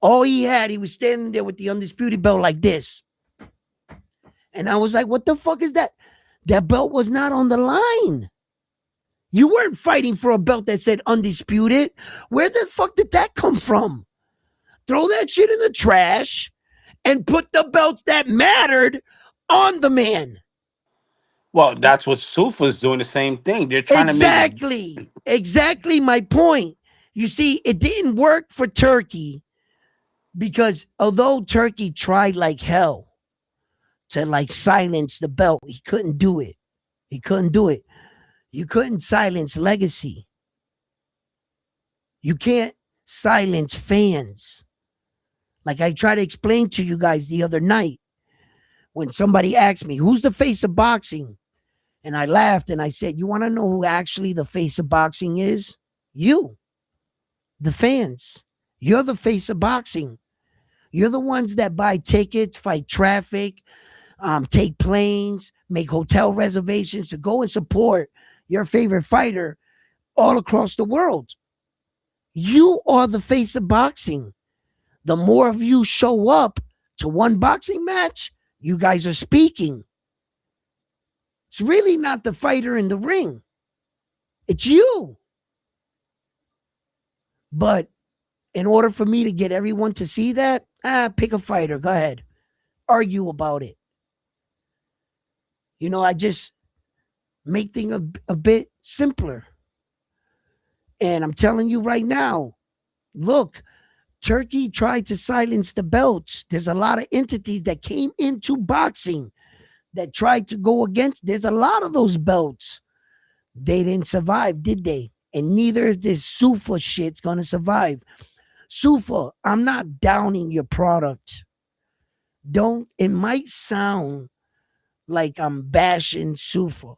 All he was standing there with the undisputed belt like this. And I was like, what the fuck is that? That belt was not on the line. You weren't fighting for a belt that said undisputed. Where the fuck did that come from? Throw that shit in the trash and put the belts that mattered on the man. Well, that's what Sufa's doing the same thing. They're trying to make. Exactly my point. You see, it didn't work for Turkey because although Turkey tried like hell to like silence the belt, he couldn't do it. He couldn't do it. You couldn't silence legacy. You can't silence fans. Like I tried to explain to you guys the other night when somebody asked me, who's the face of boxing? And I laughed and I said, you want to know who actually the face of boxing is? You, the fans. You're the face of boxing. You're the ones that buy tickets, fight traffic, take planes, make hotel reservations to go and support your favorite fighter all across the world. You are the face of boxing. The more of you show up to one boxing match, you guys are speaking. It's really not the fighter in the ring. It's you. But in order for me to get everyone to see that, pick a fighter. Go ahead. Argue about it. You know, I just make things a bit simpler. And I'm telling you right now, look, Turkey tried to silence the belts. There's a lot of entities that came into boxing that tried to go against. There's a lot of those belts. They didn't survive, did they? And neither is this Sufa shit's going to survive. Sufa, I'm not downing your product. It might sound like I'm bashing Sufa.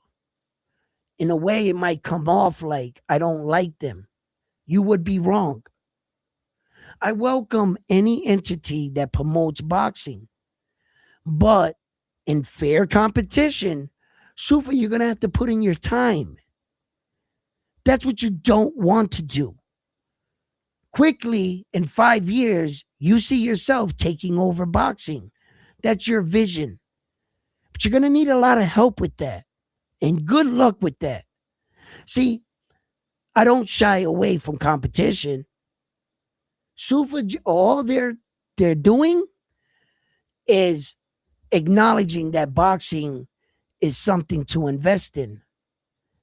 In a way, it might come off like I don't like them. You would be wrong. I welcome any entity that promotes boxing. But in fair competition, Sufa, you're going to have to put in your time. That's what you don't want to do. Quickly, in 5 years, you see yourself taking over boxing. That's your vision. But you're going to need a lot of help with that. And good luck with that. See, I don't shy away from competition. Sufa, all they're doing is acknowledging that boxing is something to invest in.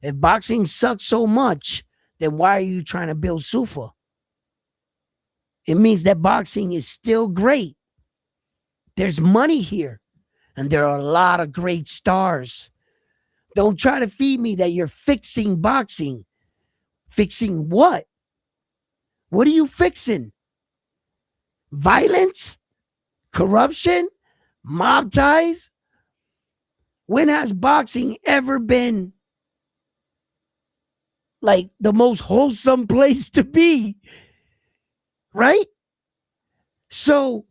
If boxing sucks so much, then why are you trying to build Sufa? It means that boxing is still great. There's money here, and there are a lot of great stars. Don't try to feed me that you're fixing boxing. Fixing what? What are you fixing? Violence? Corruption? Mob ties? When has boxing ever been like the most wholesome place to be? Right? So,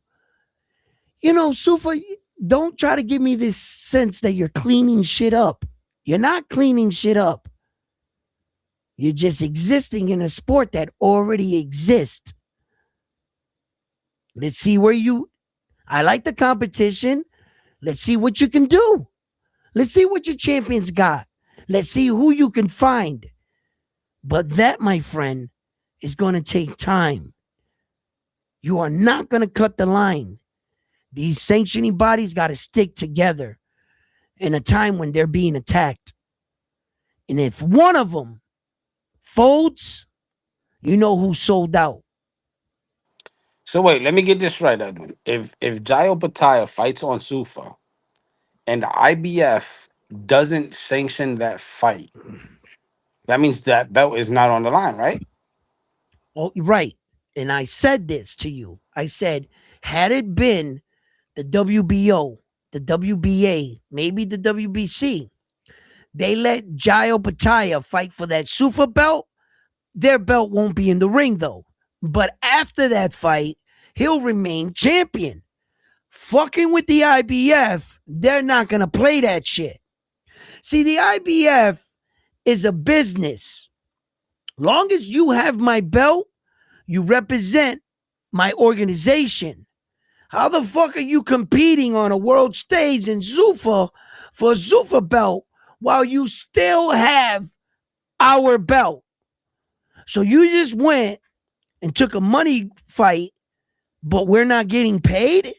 Sufa, don't try to give me this sense that you're cleaning shit up. You're not cleaning shit up. You're just existing in a sport that already exists. Let's see I like the competition. Let's see what you can do. Let's see what your champions got. Let's see who you can find. But that, my friend, is going to take time. You are not going to cut the line. These sanctioning bodies got to stick together in a time when they're being attacked. And if one of them folds, you know who sold out. So wait, let me get this right, Edwin. If Jai Opetaia fights on Sufa and the IBF doesn't sanction that fight, that means that belt is not on the line, right? Oh, right. And I said this to you. I said, had it been the WBO, the WBA, maybe the WBC, they let Jai Opetaia fight for that Sufa belt, their belt won't be in the ring though. But after that fight, he'll remain champion. Fucking with the IBF, they're not going to play that shit. See, the IBF is a business. Long as you have my belt, you represent my organization. How the fuck are you competing on a world stage in Zuffa for a Zuffa belt while you still have our belt? So you just went and took a money fight, but we're not getting paid?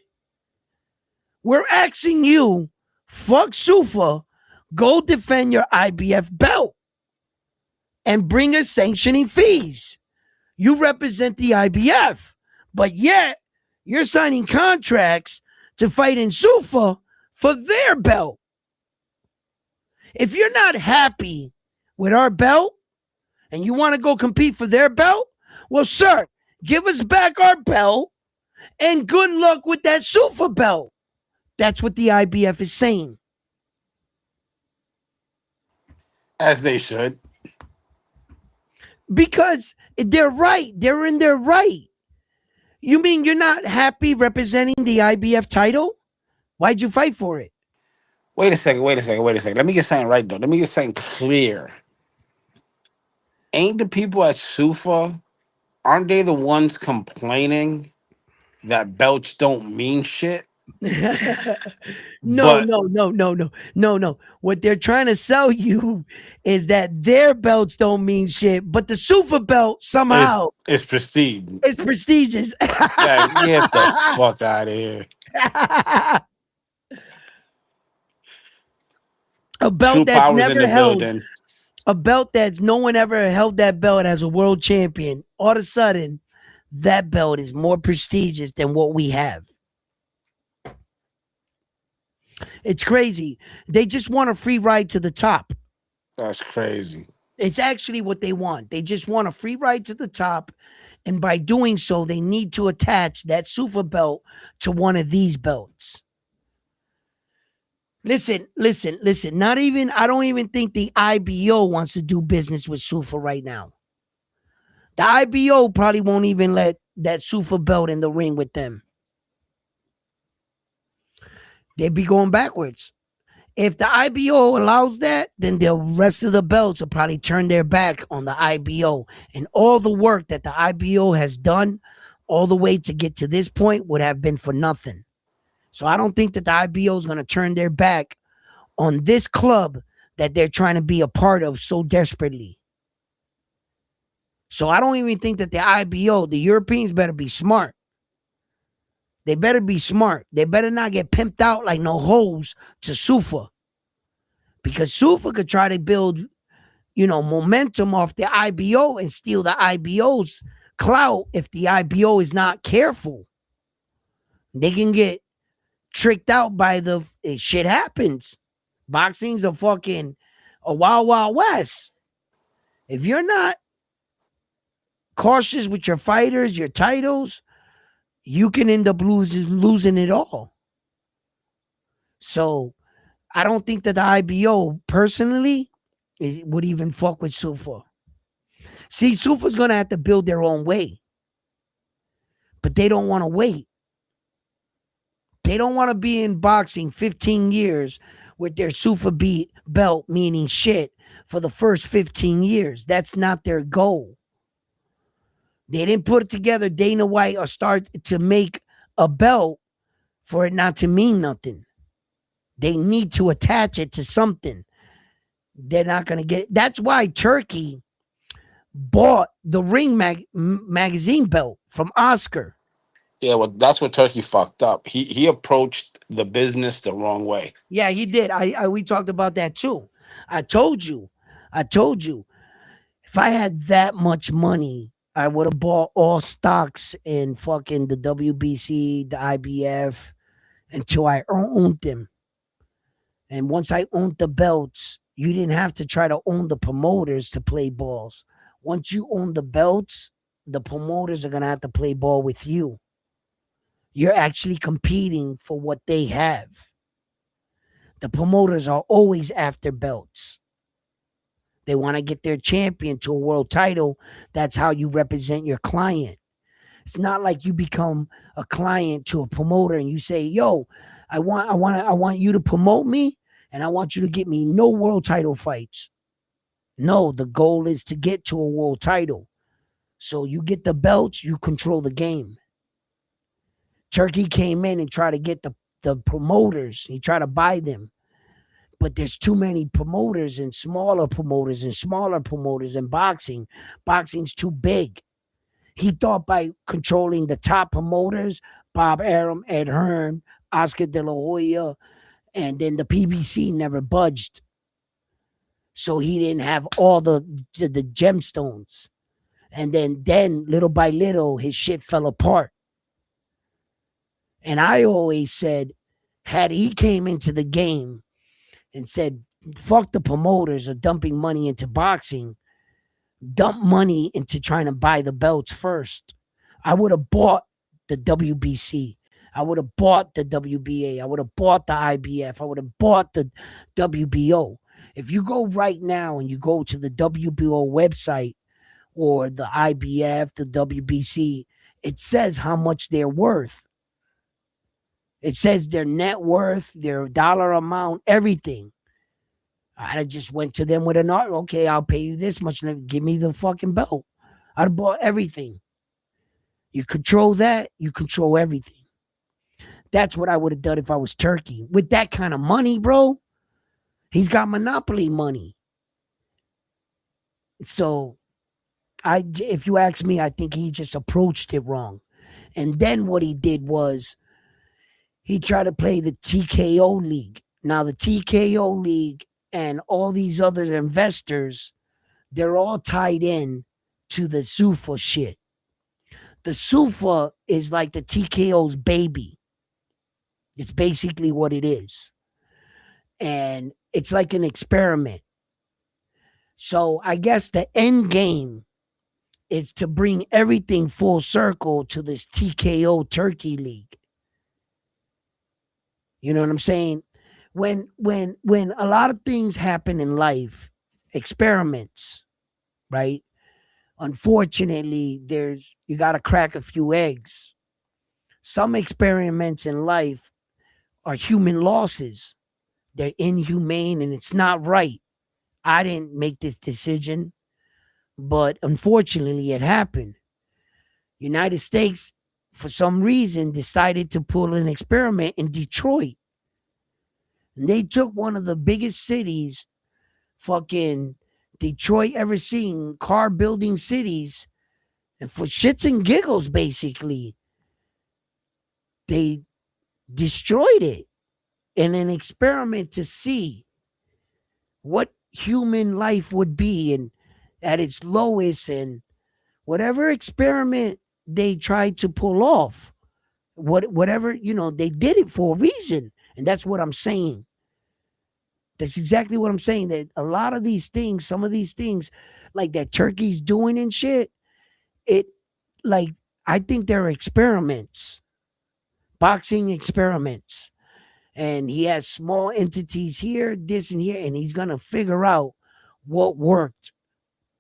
We're asking you, fuck Zuffa, go defend your IBF belt and bring us sanctioning fees. You represent the IBF, but yet you're signing contracts to fight in Zuffa for their belt. If you're not happy with our belt and you want to go compete for their belt, well, sir, give us back our belt and good luck with that Zuffa belt. That's what the IBF is saying. As they should. Because they're right. They're in their right. You mean you're not happy representing the IBF title? Why'd you fight for it? Wait a second. Let me get something right, though. Let me get something clear. Ain't the people at Sufa, aren't they the ones complaining that belts don't mean shit? No, But no, no, no, no, no, no. What they're trying to sell you is that their belts don't mean shit, but the Sufa belt somehow it's prestige. is prestigious. Yeah, get the fuck out of here. A belt True that's powers in never the held, building. a belt that's no one ever held that belt as a world champion. All of a sudden, that belt is more prestigious than what we have. It's crazy. They just want a free ride to the top. That's crazy. It's actually what they want. They just want a free ride to the top. And by doing so, they need to attach that Sufa belt to one of these belts. Listen. Not even, I don't even think the IBO wants to do business with Sufa right now. The IBO probably won't even let that Sufa belt in the ring with them. They'd be going backwards. If the IBO allows that, then the rest of the belts will probably turn their back on the IBO. And all the work that the IBO has done all the way to get to this point would have been for nothing. So I don't think that the IBO is going to turn their back on this club that they're trying to be a part of so desperately. So I don't even think that the IBO, the Europeans better be smart. They better be smart. They better not get pimped out like no hoes to Sufa. Because Sufa could try to build, momentum off the IBO and steal the IBO's clout if the IBO is not careful. They can get tricked out by shit happens. Boxing's a wild, wild west. If you're not cautious with your fighters, your titles, you can end up losing it all. So I don't think that the IBO personally would even fuck with Sufa. See, Sufa's going to have to build their own way. But they don't want to wait. They don't want to be in boxing 15 years with their Sufa belt meaning shit for the first 15 years. That's not their goal. They didn't put it together, Dana White, or start to make a belt for it not to mean nothing. They need to attach it to something. They're not going to get. That's why Turkey bought the Ring magazine belt from Oscar. Yeah, well, that's what Turkey fucked up. He approached the business the wrong way. Yeah, he did. We talked about that too. I told you. If I had that much money, I would have bought all stocks in fucking the WBC, the IBF, until I owned them. And once I owned the belts, you didn't have to try to own the promoters to play balls. Once you own the belts, the promoters are going to have to play ball with you. You're actually competing for what they have. The promoters are always after belts. They want to get their champion to a world title. That's how you represent your client. It's not like you become a client to a promoter and you say, "Yo, I want you to promote me, and I want you to get me no world title fights." No, the goal is to get to a world title. So you get the belts, you control the game. Turkey came in and tried to get the promoters. He tried to buy them. But there's too many promoters and smaller promoters and smaller promoters in boxing. Boxing's too big. He thought by controlling the top promoters, Bob Arum, Ed Hearn, Oscar De La Hoya, and then the PBC never budged. So he didn't have all the gemstones. And then little by little, his shit fell apart. And I always said, had he came into the game and said, fuck the promoters are dumping money into boxing, dump money into trying to buy the belts first, I would have bought the WBC. I would have bought the WBA. I would have bought the IBF. I would have bought the WBO. If you go right now and you go to the WBO website or the IBF, the WBC, it says how much they're worth. It says their net worth, their dollar amount, everything. I just went to them with an art. Okay, I'll pay you this much. Give me the fucking belt. I'd have bought everything. You control that, you control everything. That's what I would have done if I was Turkey. With that kind of money, bro, he's got monopoly money. So, if you ask me, I think he just approached it wrong. And then what he did was he tried to play the TKO league. Now, the TKO league and all these other investors, they're all tied in to the SUFA shit. The SUFA is like the TKO's baby. It's basically what it is. And it's like an experiment. So I guess the end game is to bring everything full circle to this TKO Turkey League. You know what I'm saying? When a lot of things happen in life, experiments, right? Unfortunately, you got to crack a few eggs. Some experiments in life are human losses. They're inhumane and it's not right. I didn't make this decision, but unfortunately it happened. United States, for some reason, decided to pull an experiment in Detroit. And they took one of the biggest cities, fucking Detroit ever seen, car building cities, and for shits and giggles, basically, they destroyed it in an experiment to see what human life would be and at its lowest, and whatever experiment they tried to pull off, whatever, they did it for a reason. And that's what I'm saying. That's exactly what I'm saying. That a lot of these things, some of these things, like that Turkey's doing and shit, it like I think they're experiments, boxing experiments. And he has small entities here, this and here, and he's gonna figure out what worked.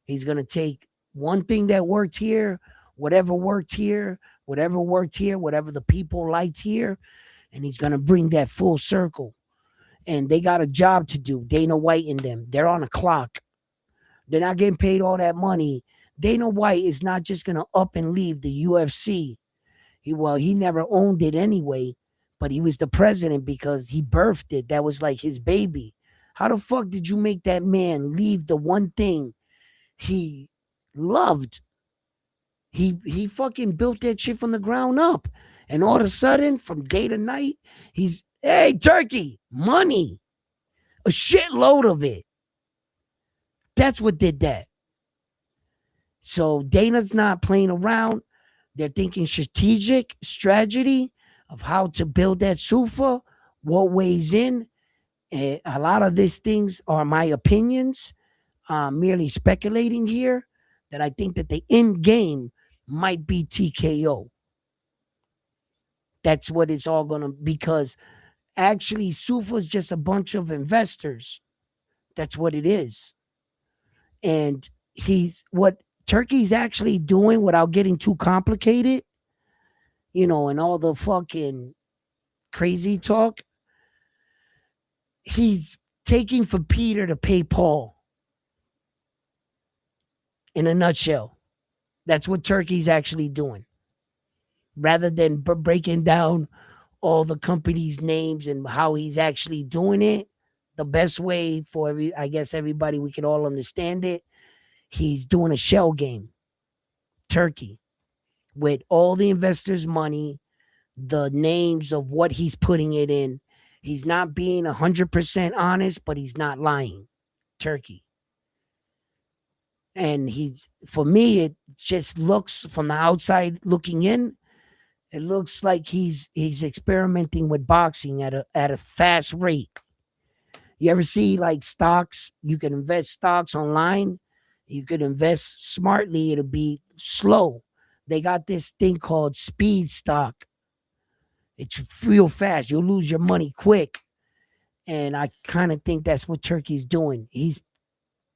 He's gonna take one thing that worked here, whatever worked here, whatever worked here, whatever the people liked here, and he's gonna bring that full circle. And they got a job to do. Dana White and them, they're on a clock. They're not getting paid all that money. Dana White is not just gonna up and leave the UFC. He never owned it anyway, but he was the president because he birthed it. That was like his baby. How the fuck did you make that man leave the one thing he loved? He fucking built that shit from the ground up. And all of a sudden, from day to night, hey, Turkey, money. A shitload of it. That's what did that. So Dana's not playing around. They're thinking strategy of how to build that SUFA, what weighs in. And a lot of these things are my opinions, merely speculating here, that I think that the end game might be TKO. That's what it's all going to, because actually SUFA is just a bunch of investors. That's what it is. And what Turkey's actually doing, without getting too complicated, and all the fucking crazy talk, he's taking for Peter to pay Paul. in a nutshell. That's what Turkey's actually doing. Rather than breaking down all the companies' names and how he's actually doing it, the best way for I guess everybody, we can all understand it. He's doing a shell game, Turkey, with all the investors' money, the names of what he's putting it in. He's not being 100% honest, but he's not lying. Turkey. And for me, it just looks from the outside looking in, it looks like he's experimenting with boxing at a fast rate. You ever see like stocks? You can invest stocks online. You could invest smartly. It'll be slow. They got this thing called speed stock. It's real fast. You'll lose your money quick. And I kind of think that's what Turkey's doing. He's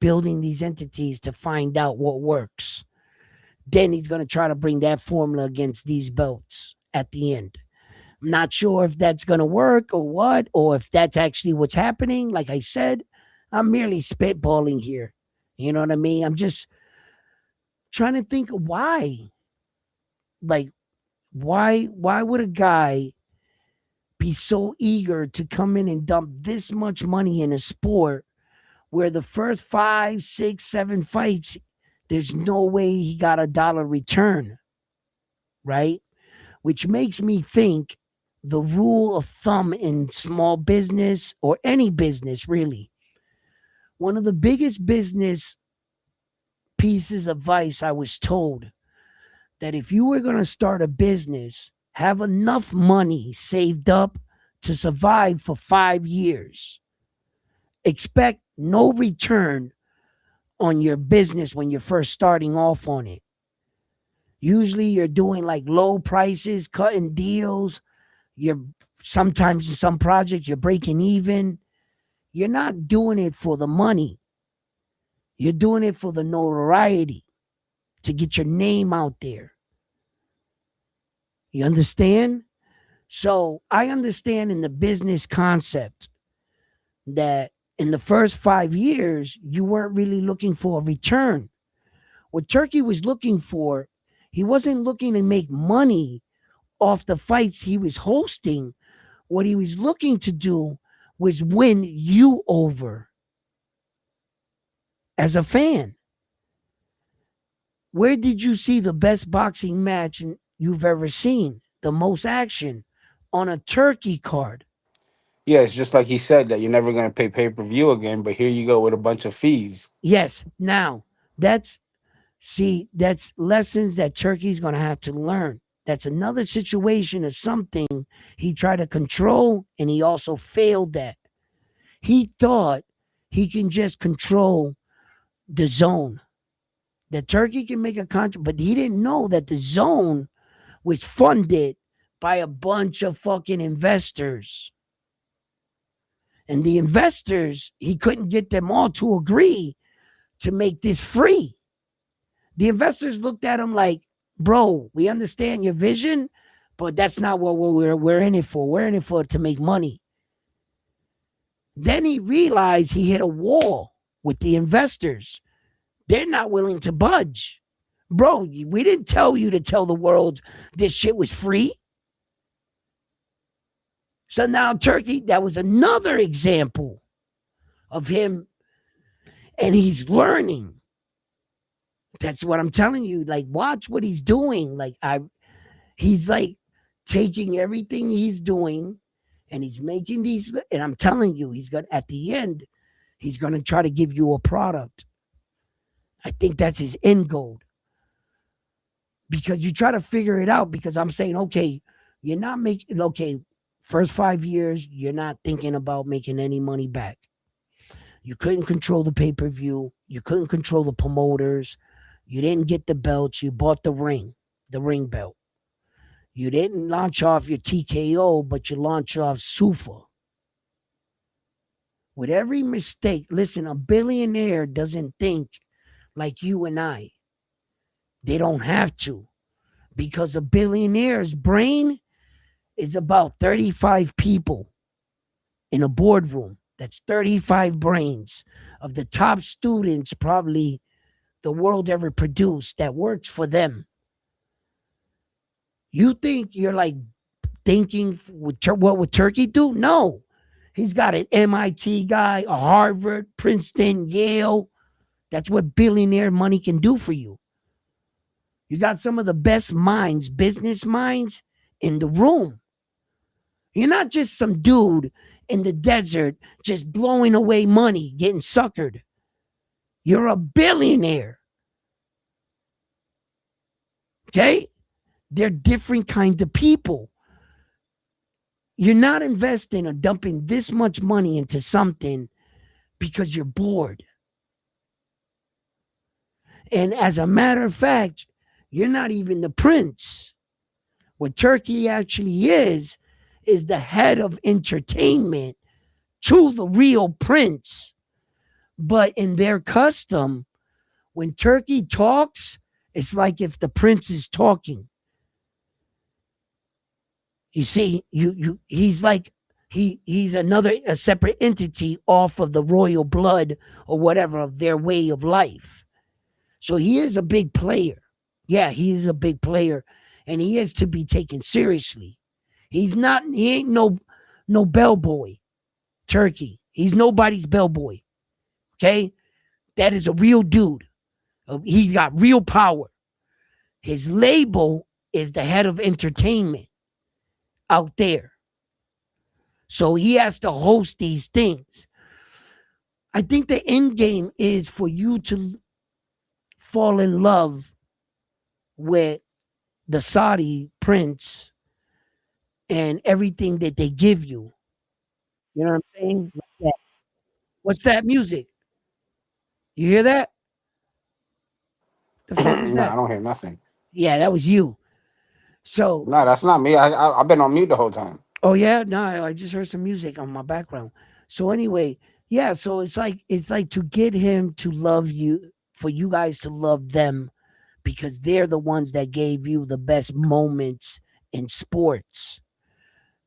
building these entities to find out what works. Then he's going to try to bring that formula against these belts at the end. I'm not sure if that's going to work or what, or if that's actually what's happening. Like I said, I'm merely spitballing here. You know what I mean? I'm just trying to think of why. Like, why would a guy be so eager to come in and dump this much money in a sport where the first 5, 6, 7 fights, there's no way he got $1 return, right? Which makes me think the rule of thumb in small business or any business, really, one of the biggest business pieces of advice I was told that if you were going to start a business, have enough money saved up to survive for 5 years. Expect no return on your business when you're first starting off on it. Usually you're doing like low prices, cutting deals. You're sometimes in some projects you're breaking even. You're not doing it for the money. You're doing it for the notoriety, to get your name out there. You understand? So I understand in the business concept that in the first 5 years, you weren't really looking for a return. What Turkey was looking for, he wasn't looking to make money off the fights he was hosting. What he was looking to do was win you over as a fan. Where did you see the best boxing match you've ever seen? The most action on a Turkey card. Yeah, it's just like he said that you're never going to pay-per-view again, but here you go with a bunch of fees. Yes. Now, that's lessons that Turkey's going to have to learn. That's another situation of something he tried to control and he also failed at. He thought he can just control the zone. That Turkey can make a contract, but he didn't know that the zone was funded by a bunch of fucking investors. And the investors, he couldn't get them all to agree to make this free. The investors looked at him like, bro, we understand your vision, but that's not what we're in it for. We're in it for to make money. Then he realized he hit a wall with the investors. They're not willing to budge. Bro, we didn't tell you to tell the world this shit was free. So now Turkey, that was another example of him, and he's learning. That's what I'm telling you. Like, watch what he's doing. He's like taking everything he's doing and he's making these, and I'm telling you, at the end, he's gonna try to give you a product. I think that's his end goal. Because you try to figure it out, because I'm saying, okay, you're not making, okay, first 5 years, you're not thinking about making any money back. You couldn't control the pay-per-view. You couldn't control the promoters. You didn't get the belts. You bought the ring belt. You didn't launch off your TKO, but you launched off Sufa. With every mistake, listen, a billionaire doesn't think like you and I. They don't have to, because a billionaire's brain is about 35 people in a boardroom. That's 35 brains. Of the top students, probably the the world ever produced that works for them. You think you're like thinking what would Turkey do? No. He's got an MIT guy, a Harvard, Princeton, Yale. That's what billionaire money can do for you. You got some of the best minds, business minds in the room. You're not just some dude in the desert just blowing away money, getting suckered. You're a billionaire. Okay? They're different kinds of people. You're not investing or dumping this much money into something because you're bored. And as a matter of fact, you're not even the prince. What Turkey actually is the head of entertainment to the real prince. But in their custom, when Turkey talks, it's like if the prince is talking. You see, he's like he's a separate entity off of the royal blood or whatever of their way of life. So he is a big player. Yeah, he is a big player, and he is to be taken seriously. He ain't no bellboy, Turkey. He's nobody's bellboy. Okay? That is a real dude. He's got real power. His label is the head of entertainment out there. So he has to host these things. I think the end game is for you to fall in love with the Saudi prince and everything that they give you. You know what I'm saying? Like that. What's that music? You hear that? The fuck is No, I that? don't hear nothing. Yeah, that was you. So, No, that's not me. I've been on mute the whole time. oh yeah, no, I just heard some music on my background. So anyway, yeah, so it's like to get him to love you, for you guys to love them, because they're the ones that gave you the best moments in sports.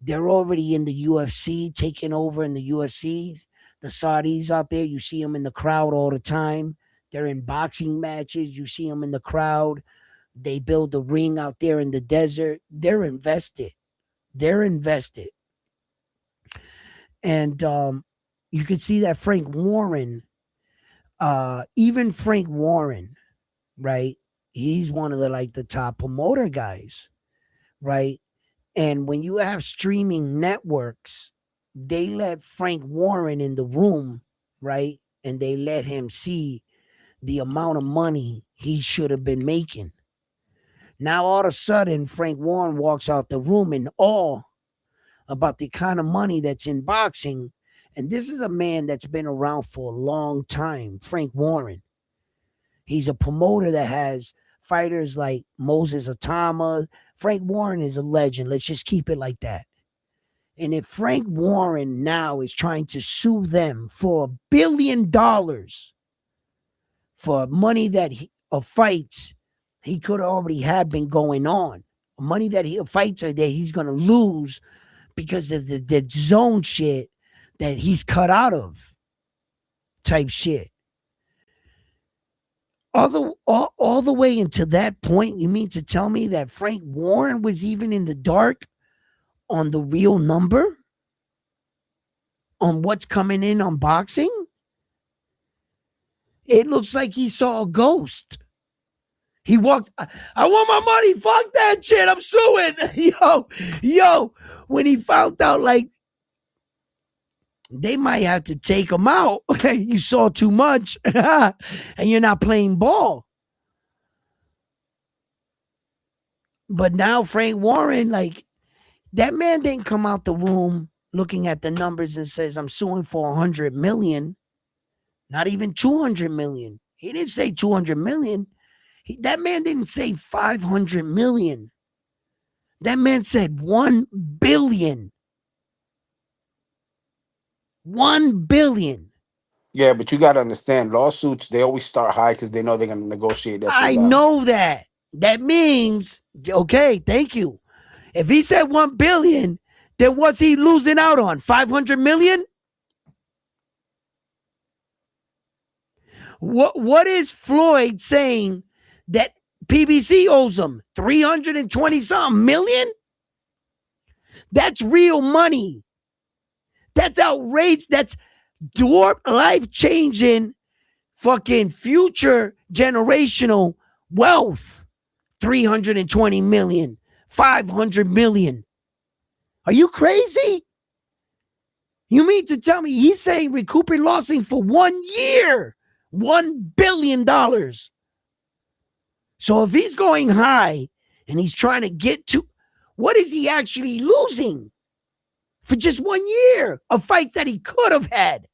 They're already in the UFC, taking over in the UFC. The Saudis out there, you see them in the crowd all the time. They're in boxing matches. You see them in the crowd. They build a ring out there in the desert. They're invested. They're invested. And you can see that Frank Warren, even Frank Warren, right? He's one of the top promoter guys, right? And when you have streaming networks, they let Frank Warren in the room, right? And they let him see the amount of money he should have been making. Now, all of a sudden, Frank Warren walks out the room in awe about the kind of money that's in boxing. And this is a man that's been around for a long time, Frank Warren. He's a promoter that has fighters like Moses Atama. Frank Warren is a legend. Let's just keep it like that. And if Frank Warren now is trying to sue them for $1 billion for money that of fights he could already have been going on, money that fights that he's going to lose because of the zone shit that he's cut out of, type shit. All the way into that point, you mean to tell me that Frank Warren was even in the dark on the real number? On what's coming in on boxing? It looks like he saw a ghost. He walks, I want my money. Fuck that shit. I'm suing. Yo, when he found out, like, they might have to take him out. You saw too much and you're not playing ball. But now Frank Warren, like, that man didn't come out the room looking at the numbers and says, I'm suing for 100 million. Not even 200 million. He didn't say 200 million. That man didn't say 500 million. That man said 1 billion. 1 billion. Yeah, but you got to understand, lawsuits, they always start high because they know they're going to negotiate that shit I down. know that. That means, okay, thank you. If he said 1 billion, then what's he losing out on? 500 million? What is Floyd saying that PBC owes him? 320 something million? That's real money. That's outrage. That's dwarf life changing fucking future generational wealth. 320 million, 500 million. Are you crazy? You mean to tell me he's saying recouping losses for 1 year, $1 billion? So if he's going high and he's trying to get to, what is he actually losing for just 1 year of fights that he could have had?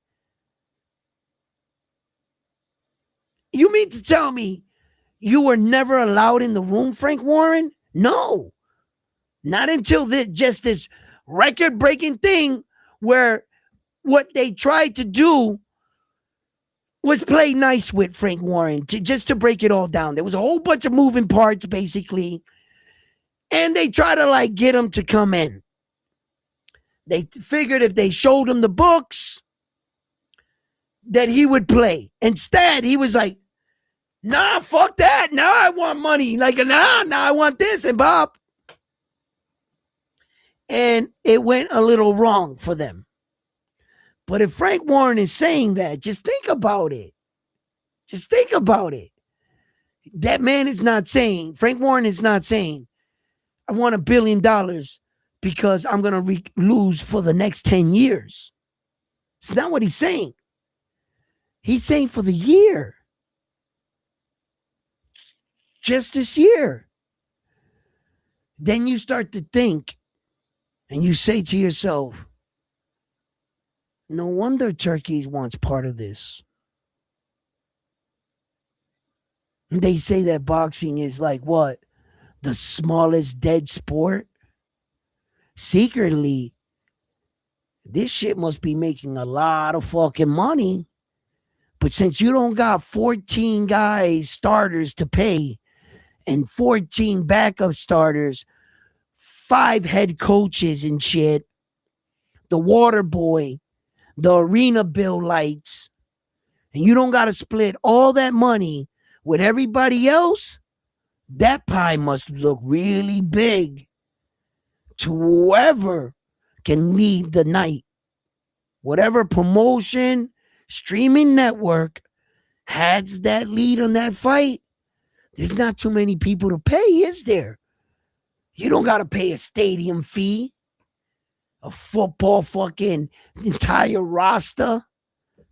You mean to tell me you were never allowed in the room, Frank Warren? No, not until this record breaking thing where what they tried to do was play nice with Frank Warren just to break it all down. There was a whole bunch of moving parts, basically, and they try to like get him to come in. They figured if they showed him the books that he would play. Instead, he was like, nah, fuck that. Now I want money. Like, nah, I want this. And Bob. And it went a little wrong for them. But if Frank Warren is saying that, just think about it. Just think about it. That man is not saying, Frank Warren is not saying, I want $1 billion because I'm going to lose for the next 10 years. It's not what he's saying. He's saying for the year. Just this year. Then you start to think and you say to yourself, no wonder Turkey wants part of this. They say that boxing is like what? The smallest dead sport? Secretly, this shit must be making a lot of fucking money. But since you don't got 14 guys, starters to pay, and 14 backup starters, 5 head coaches and shit, the water boy, the arena bill lights, and you don't got to split all that money with everybody else, that pie must look really big to whoever can lead the night. Whatever promotion, streaming network has that lead on that fight, there's not too many people to pay, is there? You don't got to pay a stadium fee, a football fucking entire roster,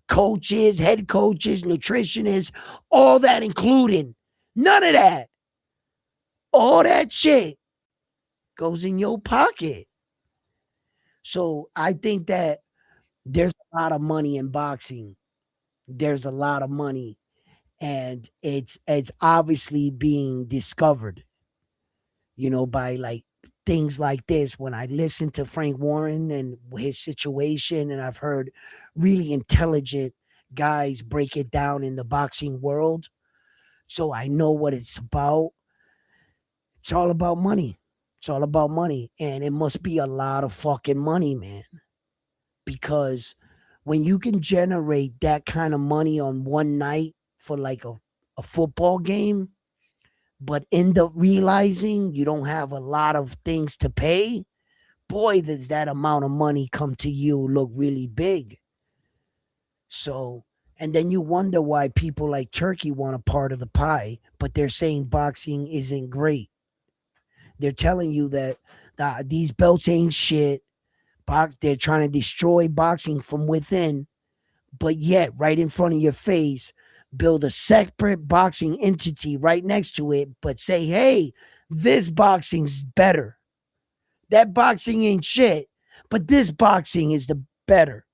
coaches, head coaches, nutritionists, all that included. None of that. All that shit goes in your pocket. So I think that there's a lot of money in boxing. There's a lot of money, and it's obviously being discovered, by like things like this. When I listen to Frank Warren and his situation, and I've heard really intelligent guys break it down in the boxing world, so I know what it's about. It's all about money. It's all about money, and it must be a lot of fucking money, man. Because when you can generate that kind of money on one night for like a football game, but end up realizing you don't have a lot of things to pay, boy, does that amount of money come to you look really big. So, and then you wonder why people like Turkey want a part of the pie, but they're saying boxing isn't great. They're telling you that these belts ain't shit. They're trying to destroy boxing from within, but yet right in front of your face, build a separate boxing entity right next to it, but say, hey, this boxing's better. That boxing ain't shit, but this boxing is the better.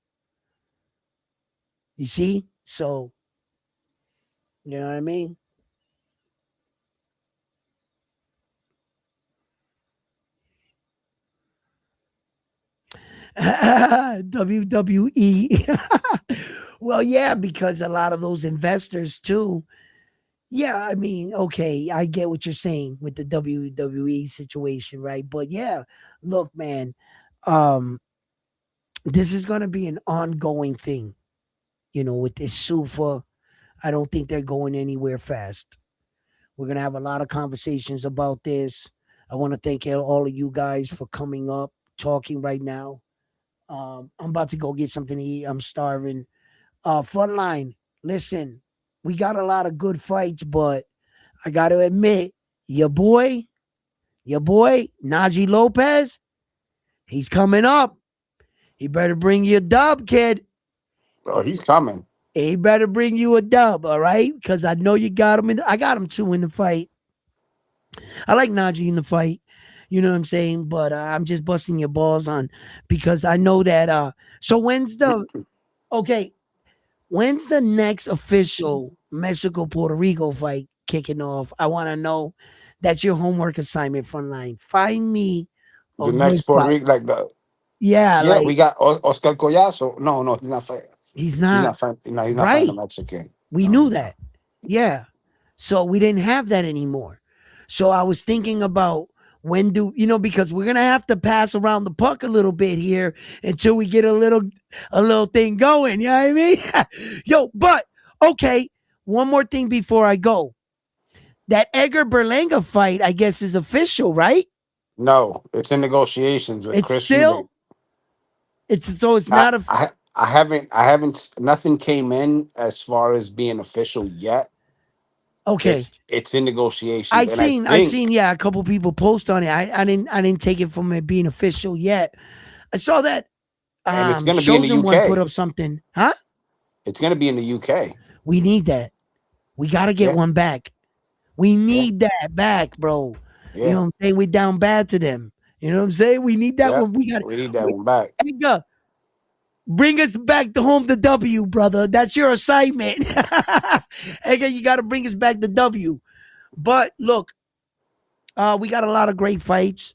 You see? So, you know what I mean? WWE. Well, yeah, because a lot of those investors too. Yeah, I mean, okay, I get what you're saying with the WWE situation, right? But yeah, look, man, um, this is gonna be an ongoing thing, with this SUFA. I don't think they're going anywhere fast. We're gonna have a lot of conversations about this. I want to thank all of you guys for coming up, talking right now. I'm about to go get something to eat. I'm starving. Frontline, listen, we got a lot of good fights, but I got to admit, your boy, Najee Lopez, he's coming up. He better bring you a dub, kid. Oh, he's coming. He better bring you a dub, all right? Because I know you got him. I got him too in the fight. I like Najee in the fight. You know what I'm saying? But I'm just busting your balls on because I know that. So when's the okay? When's the next official Mexico Puerto Rico fight kicking off? I want to know. That's your homework assignment, Frontline. Find me a The next good Puerto fight. Rico, like the Yeah, yeah, like we got Oscar Collazo. No, no, he's not fighting. he's He's not not fighting. No, he's not fighting a right. Mexican. We No, knew he's not. that. Yeah. So we didn't have that anymore. So I was thinking about when do because we're gonna have to pass around the puck a little bit here until we get a little thing going. You know what I mean? Yo, but okay. One more thing before I go. That Edgar Berlanga fight, I guess, is official, right? No, it's in negotiations with It's Chris Eubank. still it's I, not a I I haven't nothing came in as far as being official yet. okay. It's in negotiations, I and I seen I seen think yeah a couple people post on it. I didn't take it from it being official yet. I saw that and it's going to be in the Chosen One put UK. up something. Huh? It's going to be in the UK. We need that. We gotta get Yeah, one back. We yeah, need that back, bro. You know yeah, what I'm saying? We down bad to them. You know what I'm saying? We need that yeah. one. We got We need that one back. Edgar, bring us back to home the W, brother. That's your assignment. Edgar, you gotta bring us back the W. But look, we got a lot of great fights.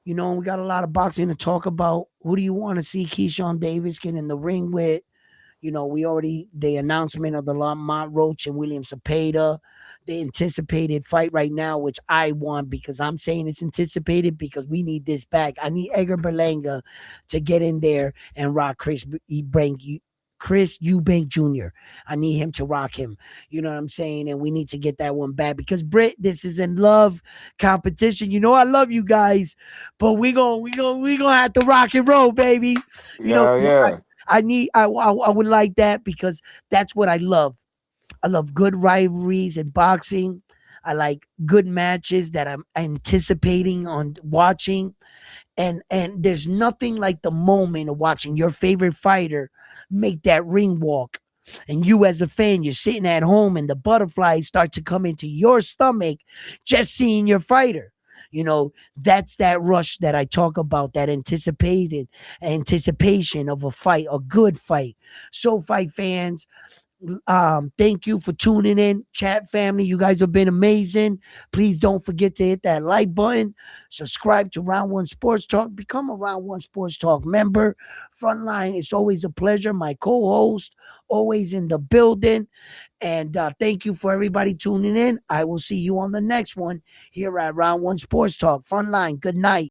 We got a lot of boxing to talk about. Who do you want to see Keyshawn Davis get in the ring with? We already the announcement of the Lamont Roach and William Cepeda, the anticipated fight right now, which I want because I'm saying it's anticipated because we need this back. I need Edgar Berlanga to get in there and rock Chris Eubank Jr. I need him to rock him. You know what I'm saying? And we need to get that one back because Britt, this is in love competition. I love you guys, but we gonna have to rock and roll, baby. You know, Yeah, yeah, I would like that because that's what I love. I love good rivalries in boxing. I like good matches that I'm anticipating on watching. And there's nothing like the moment of watching your favorite fighter make that ring walk. And you as a fan, you're sitting at home and the butterflies start to come into your stomach just seeing your fighter. That's that rush that I talk about, that anticipation of a fight, a good fight. So fight fans, thank you for tuning in. Chat family, you guys have been amazing. Please don't forget to hit that like button, subscribe to Round One Sports Talk, become a Round One Sports Talk member. Frontline, it's always a pleasure. My co-host, always in the building. And thank you for everybody tuning in. I will see you on the next one here at Round One Sports Talk. Frontline, good night.